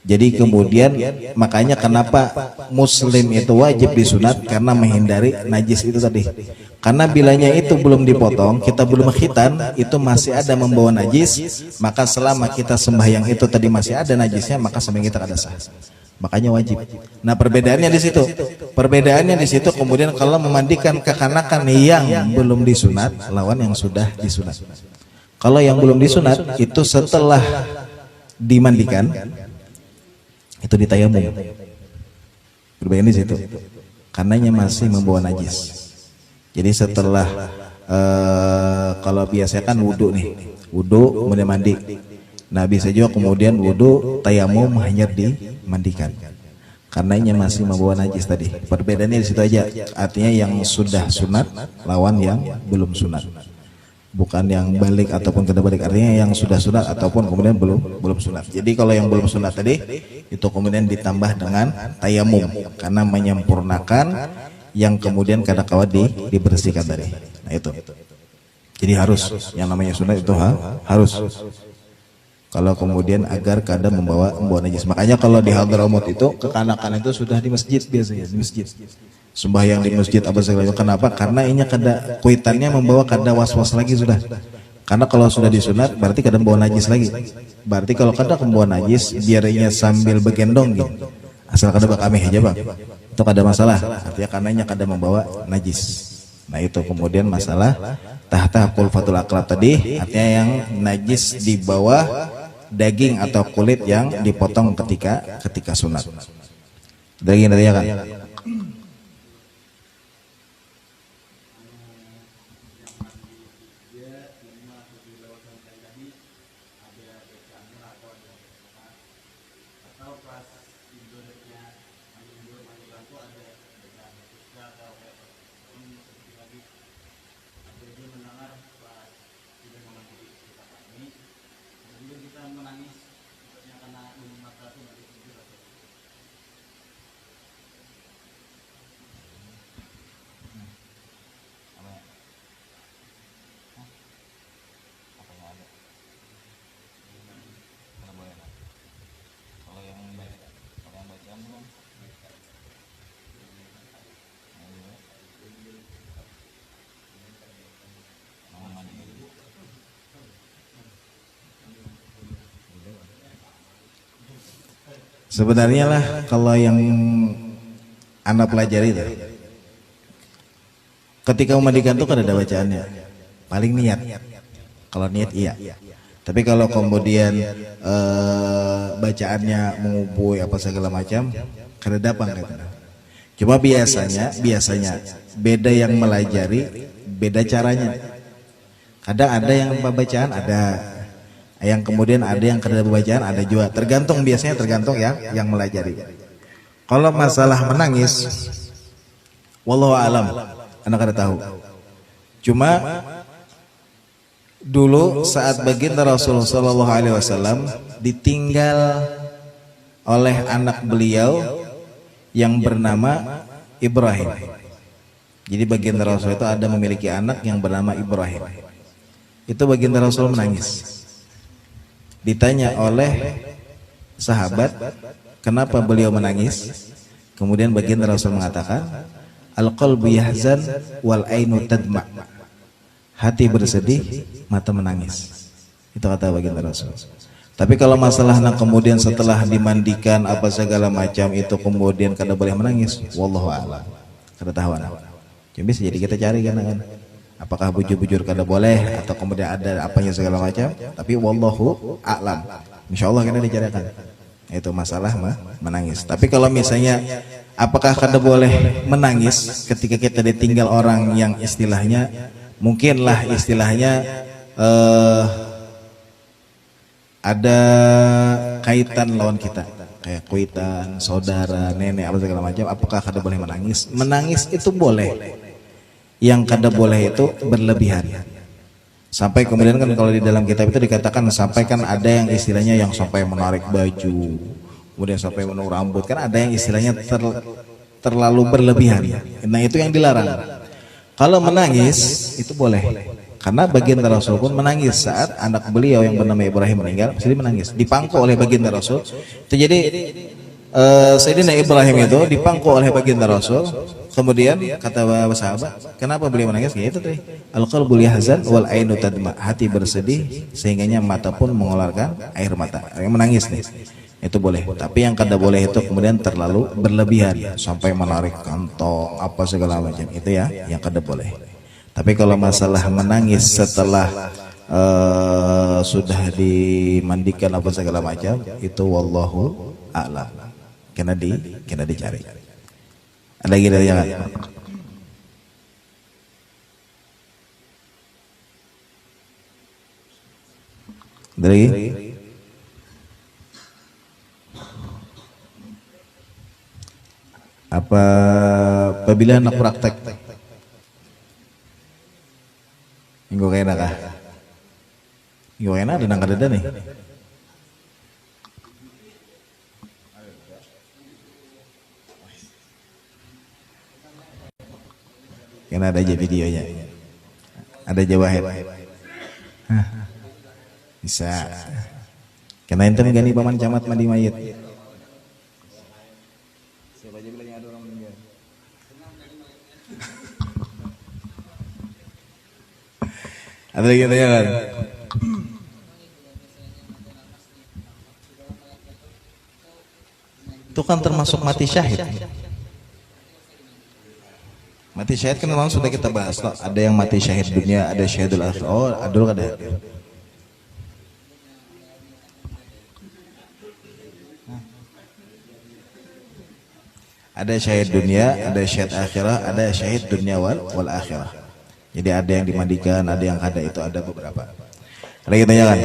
Jadi kemudian makanya kenapa muslim itu wajib disunat karena menghindari najis itu tadi. Karena bilanya itu belum dipotong, kita belum khitan, itu masih ada membawa najis, maka selama kita sembahyang itu tadi masih ada najisnya, maka sembahyang kita kada sah. Makanya wajib. Nah perbedaannya di situ. Perbedaannya di situ kemudian kalau memandikan kekanakan yang belum disunat lawan yang sudah disunat. Kalau yang belum disunat itu setelah dimandikan itu ditayamum. Perbedaan di situ. Karenanya masih membawa najis. Jadi setelah kalau biasanya kan wudhu nih, wudhu kemudian mandi. Nah bisa juga kemudian wudhu tayamum hanya dimandikan. Karenanya masih membawa najis tadi. Perbedaannya di situ aja. Artinya yang sudah sunat lawan yang belum sunat. Bukan yang balik ataupun tidak balik, artinya yang sudah sunat ataupun kemudian belum sunat. Jadi kalau yang belum sunat tadi itu kemudian ditambah dengan tayamum karena menyempurnakan yang kemudian kadang-kala dibersihkan tadi. Nah itu. Jadi harus yang namanya sunat itu harus. Kalau kemudian agar kada membawa najis. Makanya kalau di Hadramaut itu kekanakan itu sudah di masjid biasanya, di masjid. Sembahyang di masjid apa segala macam. Kenapa? Karena ini kada kuitannya membawa kada was-was lagi sudah. Karena kalau sudah disunat berarti kada membawa najis lagi. Berarti kalau kada membawa najis biarnya sambil begendong gitu. Asal kada bakame aja bang. Itu kada masalah. Artinya karenanya kada membawa najis. Nah itu kemudian masalah tahta kulfatul aklab tadi. Artinya yang najis di bawah daging atau kulit yang dipotong ketika sunat. Daging tadi ya kan? Sebenarnya lah kalau yang anak pelajari itu ketika memandikan itu kan ada bacaannya paling niat. Kalau niat iya, tapi kalau kemudian bacaannya mengubui apa segala macam kada dapat katanya. Cuma biasanya beda yang melajari beda caranya. Kadang ada yang bacaan ada, yang kemudian ada yang kada bacaan ada juga, tergantung yang melajari. Kalau masalah menangis wallahu alam anak kada tahu. Cuma dulu saat baginda Rasulullah sallallahu alaihi wasallam ditinggal oleh anak beliau yang bernama Ibrahim. Jadi baginda Rasul itu ada memiliki anak yang bernama Ibrahim. Itu baginda Rasul menangis. Ditanya oleh sahabat, kenapa beliau menangis? Kemudian baginda Rasul mengatakan, al-qalbu yahzan wal ainu tadma. Hati bersedih, mata menangis. Itu kata baginda Rasul. Tapi kalau masalah kemudian setelah dimandikan apa segala macam itu kemudian kada boleh menangis, wallahu a'lam. Kada tahu. Jadi bisa jadi kita cari kan. Apakah bujur-bujur kada boleh atau kemudian ada apanya segala macam, tapi wallahu a'lam. Insyaallah kita dicarikan. Itu masalah menangis. Tapi kalau misalnya apakah kada boleh menangis ketika kita ditinggal orang yang istilahnya mungkinlah istilahnya ada kaitan lawan kita kayak kuitan, saudara, nenek apa segala macam, apakah kada boleh menangis? Menangis itu boleh. Yang kada boleh itu berlebihan. Sampai kemudian kan kalau di dalam kitab itu dikatakan sampai kan ada yang istilahnya yang sampai menarik baju, kemudian sampai menurut rambut, kan ada yang istilahnya terlalu berlebihan. Nah itu yang dilarang. Kalau menangis itu boleh, karena baginda Rasul pun menangis saat anak beliau yang bernama Ibrahim meninggal. Jadi menangis, dipangku oleh baginda Rasul. Itu jadi Sayyidina Ibrahim itu dipangku oleh baginda Rasul. Kemudian kata sahabat, kenapa beliau menangis? Ya itu tadi, al-qalbul yahzan wal ainu tadma, hati bersedih sehingganya mata pun mengeluarkan air mata. Yang menangis nih, itu boleh. Tapi yang kada boleh itu kemudian terlalu berlebihan sampai menarik kantong apa segala macam, itu ya yang kada boleh. Tapi kalau masalah menangis setelah sudah dimandikan apa segala macam, itu wallahu a'lam, kena dicari. Ada lagi dari jangan? Dari apa apabila anak praktek minggu kena kah? Minggu kena ada nang kada nih. Karena ada aja videonya, ada jawahir. Bisa. Karena enten gani paman camat mandi mayit. Siapa aja bilang ada orang meninggal. Ada lagi tanya kan? Itu kan termasuk mati syahid. Mati syahid kan memang sudah kita bahas loh. Ada yang mati syahid dunia, ada syahidul akhir. Oh, ada ada. Ada syahid dunia, ada syahid akhirah, ada syahid dunia wal akhirah. Jadi ada yang dimandikan, ada yang kada, itu ada beberapa. Ada kita tanyakan.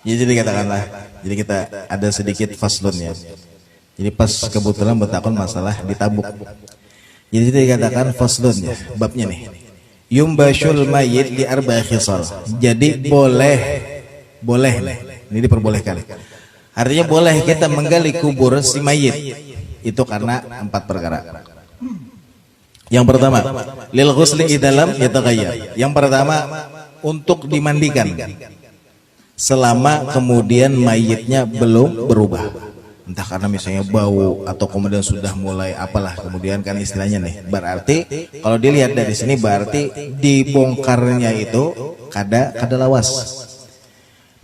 Ya, jadi katakanlah, jadi kita ada sedikit faslun ya. Jadi pas kebetulan bertakon masalah ditabuk. Jadi dikatakan faslun ya, babnya nih. Yumbashul mayyit di arba'i khisal. Jadi boleh nih. Ini diperbolehkan. Artinya boleh kita menggali kubur si mayit itu karena 4 perkara. Yang pertama, lil ghusli idalam yataghayyar. Yang pertama, untuk dimandikan selama kemudian mayitnya belum berubah, entah karena misalnya bau atau kemudian sudah mulai apalah, kemudian kan istilahnya nih, berarti kalau dilihat dari sini berarti dibongkarnya itu kada lawas.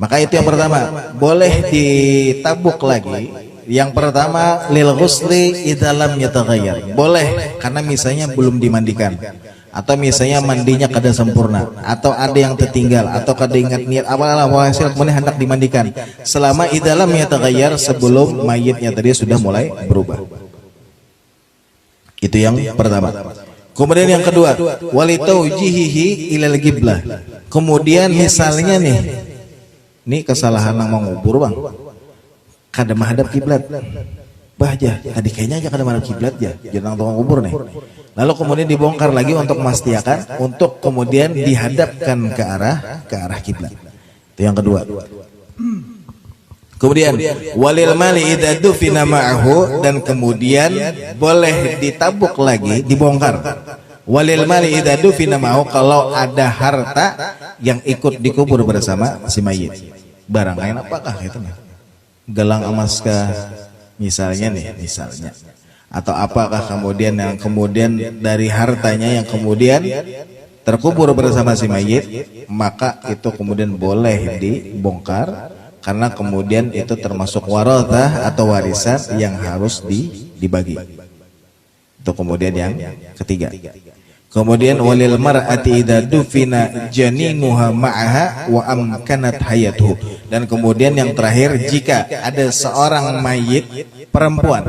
Maka itu yang pertama, boleh ditabuk lagi. Yang pertama, lil ghusli idalam yataghayyar, boleh karena misalnya belum dimandikan, atau misalnya mandinya kada sempurna, atau ada yang tertinggal, atau kada ingat niat apalah, hasil kemudian hendak dimandikan selama idalam yataghayyar, sebelum mayitnya tadi sudah mulai berubah. Itu yang pertama. Kemudian yang kedua, walitaujihihi ilal qiblah. Kemudian misalnya nih, ini kesalahan nang mau ngubur bang, kada menghadap kiblat. Bahja, tadi kayaknya aja kada menghadap kiblat ya, jangan tukang kubur nih. Lalu kemudian dibongkar lagi untuk memastikan, untuk kemudian dihadapkan ke arah kiblat. Itu yang kedua. Kemudian walil mali idza dufina ma'ahu, dan kemudian boleh ditabuk lagi, dibongkar. Walil mali idza dufina ma'ahu, kalau ada harta yang ikut dikubur bersama si mayit. Barang lain apakah itu? Gelang emas kah misalnya nih, misalnya. Atau apakah kemudian yang kemudian dari hartanya yang kemudian terkubur bersama si mayit, maka itu kemudian boleh dibongkar karena kemudian itu termasuk warathah atau warisan yang harus dibagi. Itu kemudian yang ketiga. Kemudian walil mar'ati idza dufina janinuha ma'aha wa amkanat hayatuhu. Dan kemudian yang terakhir, jika ada seorang mayit perempuan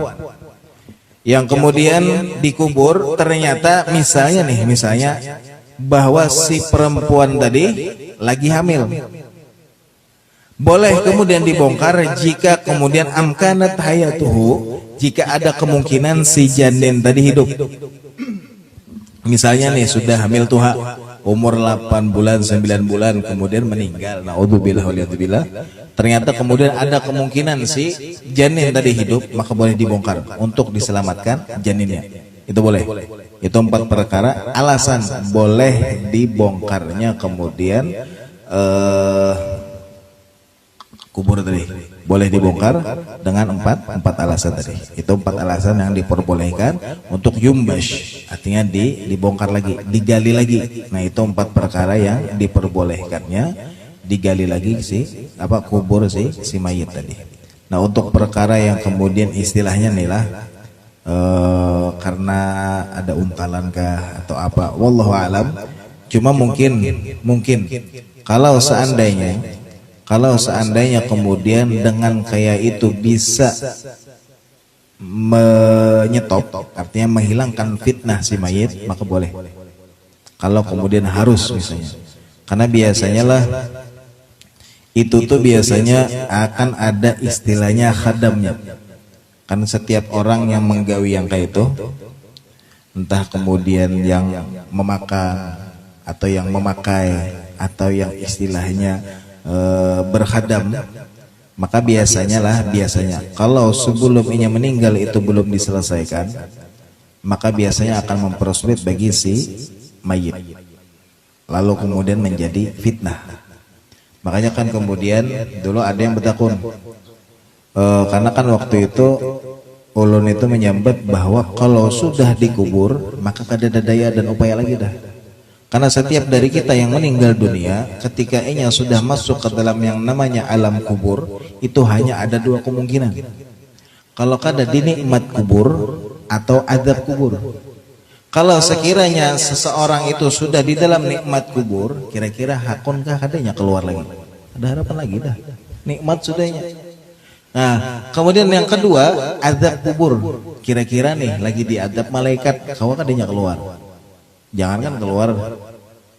yang kemudian dikubur, ternyata misalnya bahwa si perempuan tadi lagi hamil, boleh kemudian dibongkar jika kemudian amkanat hayatuhu, jika ada kemungkinan si janin tadi hidup. Misalnya nih sudah hamil tuha umur 8 bulan 9 bulan kemudian meninggal, naudzubillah waliyadzubillah, ternyata kemudian ada kemungkinan si janin tadi hidup, maka boleh dibongkar untuk diselamatkan janinnya. Itu boleh. Itu 4 perkara alasan boleh dibongkarnya kemudian kubur tadi. Boleh dibongkar dengan empat alasan tadi. Itu 4 alasan yang diperbolehkan untuk yumbash, artinya dibongkar lagi, digali lagi. Nah, itu 4 perkara yang diperbolehkannya digali lagi kubur si mayit tadi. Nah, untuk perkara yang kemudian istilahnya nih lah karena ada untalan kah atau apa, wallahu alam. Cuma mungkin kalau seandainya kemudian dengan kayak itu bisa menyetop, artinya menghilangkan fitnah si mayit, maka boleh. Kalau kemudian harus misalnya, karena biasanya lah itu tuh biasanya akan ada istilahnya khadamnya. Kan setiap orang yang menggawi yang kayak itu, entah kemudian yang memakan atau yang memakai atau yang istilahnya berkhadam, maka biasanya kalau sebelum ia meninggal itu belum diselesaikan, maka biasanya akan mempersulit bagi si mayit, lalu kemudian menjadi fitnah. Makanya kan kemudian dulu ada yang bertakun, karena kan waktu itu ulun itu menyambat bahwa kalau sudah dikubur maka kada daya dan upaya lagi dah. Karena setiap dari kita yang meninggal dunia, ketika ia sudah masuk ke dalam yang namanya alam kubur, itu hanya ada 2 kemungkinan. Kalau kada dinikmat kubur atau adab kubur. Kalau sekiranya seseorang itu sudah di dalam nikmat kubur, kira-kira hakunkah kadanya keluar lagi? Ada harapan lagi dah. Nikmat sudahnya. Nah, kemudian yang kedua, adab kubur. Kira-kira nih lagi diadab malaikat, kau kadanya keluar. Jangankan keluar,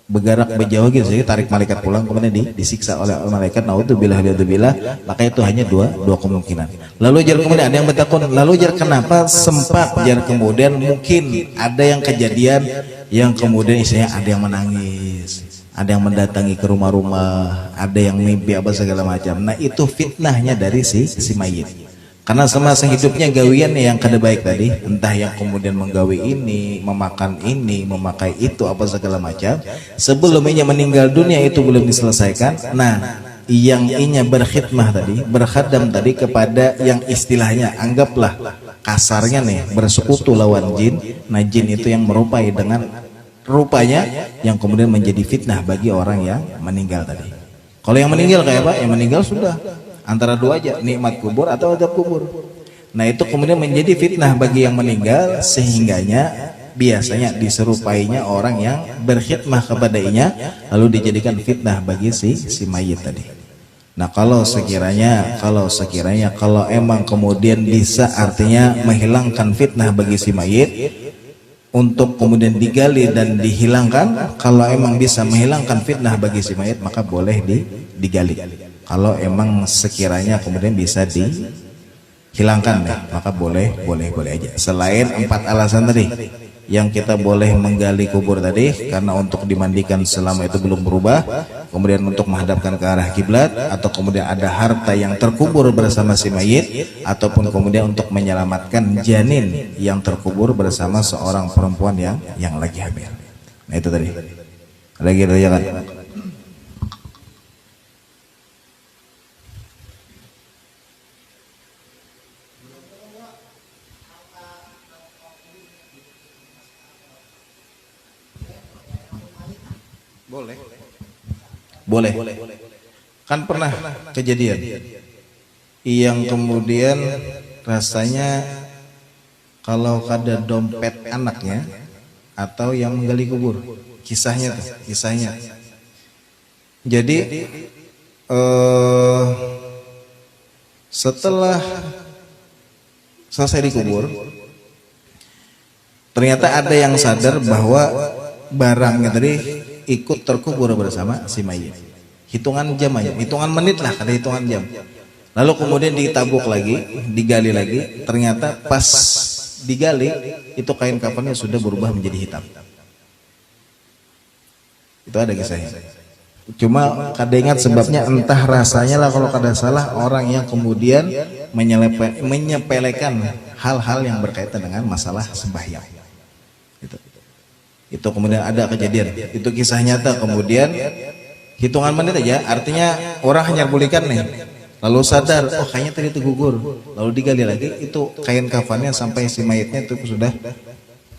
bergerak berjauh gitu saja, tarik malaikat pulang, kemudian disiksa oleh malaikat, naudzubillah waliyadzubillah. Maka itu hanya dua kemungkinan. Lalu jar kemudian ada yang bertakun, lalu jar kenapa sempat jar kemudian mungkin ada yang kejadian yang kemudian istilahnya ada yang menangis, ada yang mendatangi ke rumah-rumah, ada yang mimpi apa segala macam. Nah, itu fitnahnya dari si mayit. Karena semasa hidupnya gawian yang kada baik tadi, entah yang kemudian menggawi ini, memakan ini, memakai itu, apa segala macam, sebelumnya meninggal dunia itu belum diselesaikan. Nah, yang inya berkhidmah tadi, berkhadam tadi kepada yang istilahnya, anggaplah kasarnya nih, bersekutu lawan jin. Nah, jin itu yang merupai dengan rupanya yang kemudian menjadi fitnah bagi orang yang meninggal tadi. Kalau yang meninggal kayak apa? Yang meninggal sudah antara 2 aja, nikmat kubur atau adab kubur. Nah, itu kemudian menjadi fitnah bagi yang meninggal, sehingganya biasanya diserupainya orang yang berkhidmah kepadanya, lalu dijadikan fitnah bagi si mayit tadi. Nah, kalau sekiranya kalau emang kemudian bisa artinya menghilangkan fitnah bagi si mayit, untuk kemudian digali dan dihilangkan, kalau emang bisa menghilangkan fitnah bagi si mayit, maka boleh digali. Kalau emang sekiranya kemudian bisa dihilangkan ya, maka boleh aja. Selain 4 alasan tadi yang kita boleh menggali kubur tadi, karena untuk dimandikan selama itu belum berubah, kemudian untuk menghadapkan ke arah kiblat, atau kemudian ada harta yang terkubur bersama si mayit, ataupun kemudian untuk menyelamatkan janin yang terkubur bersama seorang perempuan yang lagi hamil. Nah, itu tadi. Lagi ada kan? Boleh. Kan pernah kejadian yang kemudian rasanya kalau ada dompet anaknya atau yang menggali kubur, kisahnya. Jadi setelah selesai dikubur, ternyata ada yang sadar bahwa barangnya tadi ikut terkubur bersama si mayit. Hitungan jam aja, hitungan menit lah, ada hitungan jam. Lalu kemudian ditabuk lagi, digali lagi, ternyata pas digali itu kain kafannya sudah berubah menjadi hitam. Itu ada kisahnya. Cuma kada ingat sebabnya, entah rasanya lah kalau kada salah orang yang kemudian menyepelekan hal-hal yang berkaitan dengan masalah sembahyang. Itu kemudian ada kejadian. Itu kisah nyata, kemudian hitungan menit aja, artinya orang hanya pulihkan nih. Lalu sadar, oh kayaknya tadi itu gugur. Lalu digali lagi, itu kain kafannya sampai si mayitnya itu sudah,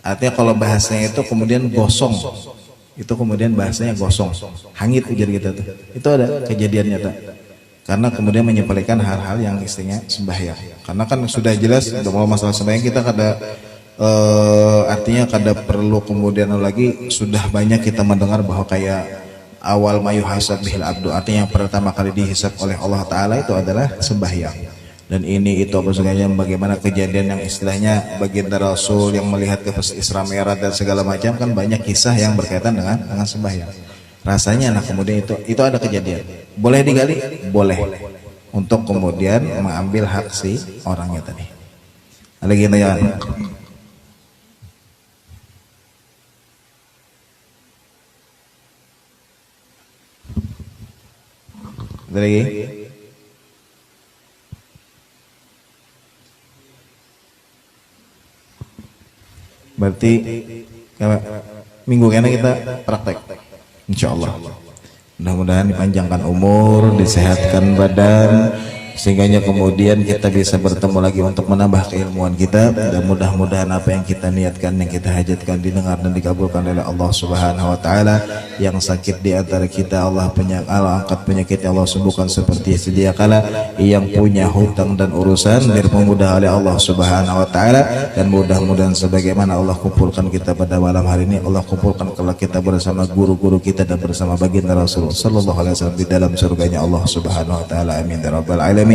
artinya kalau bahasanya itu kemudian gosong. Itu kemudian bahasanya gosong, hangit ujar kita tuh. Itu ada kejadiannya tak? Karena kemudian menyepelekan hal-hal yang istrinya sembahyang. Karena kan sudah jelas kalau masalah sembahyang kita kada artinya kada perlu kemudian lagi, sudah banyak kita mendengar bahwa kayak awal mayu hasab bihil abdu, artinya yang pertama kali dihisab oleh Allah Ta'ala itu adalah sembahyang. Dan ini itu apa sebenarnya, bagaimana kejadian yang istilahnya baginda Rasul yang melihat ke Isra Mi'raj dan segala macam, kan banyak kisah yang berkaitan dengan sembahyang. Rasanya nah kemudian itu ada kejadian. Boleh digali? Boleh. Untuk kemudian mengambil hak si orangnya tadi. Ada gitu ya. Ada lagi? Berarti minggu kena kita praktek, insya Allah. Mudah-mudahan dipanjangkan umur, disehatkan badan, sehingga kemudian kita bisa bertemu lagi untuk menambah keilmuan kita. Dan mudah-mudahan apa yang kita niatkan, yang kita hajatkan didengar dan dikabulkan oleh Allah Subhanahu Wa Taala. Yang sakit di antara kita Allah angkat penyakitnya, Allah sembuhkan seperti sedia kala. Yang punya hutang dan urusan dipermudah oleh Allah Subhanahu Wa Taala. Dan mudah-mudahan sebagaimana Allah kumpulkan kita pada malam hari ini, Allah kumpulkan kelak kita bersama guru-guru kita dan bersama baginda Rasul Sallallahu Alaihi Wasallam di dalam surganya Allah Subhanahu Wa Taala. Amin ya rabbal alamin.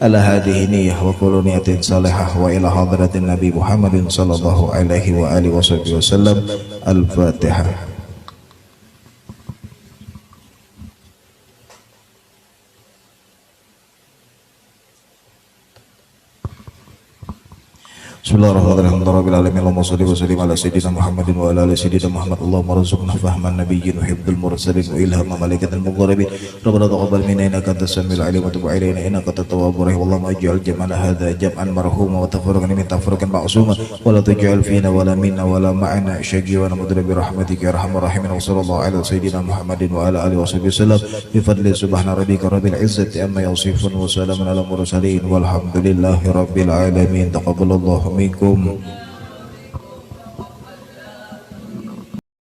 Ala hadhihi niyyah wa kullu niyatin salihah wa ila hadratin Nabi Muhammadin sallallahu alaihi wa alihi wasallam. Al-Fatihah. Bismillahirrahmanirrahim. Rabbil alamin. Allahumma shalli wa sallim ala sayyidina Muhammadin wa ala ali sayyidina Muhammad. Allahumma rzuqna fahman nabiyyin wa hifdzal mursalin wa ilhama malaikatil muqarrabin. Rabbana taqabbal minna innaka antas samiul alim wa tub alaina innaka antat tawwabur rahim. Allahumma ij'al jam'ana hadza jam'an marhuma wa tafarruqana min tafarruqan ma'suma wa la taj'al fina wa la minna wa la ma'ana syaqiyyan wa mudra bi rahmatika ya arhamar rahimin. Wa sallallahu ala sayyidina Muhammadin wa ala alihi wasallam bi fadli subhana rabbika rabbil izzati amma yasifun wa salamun ala mursalin walhamdulillahi rabbil alamin. Taqabbalallahu minkum.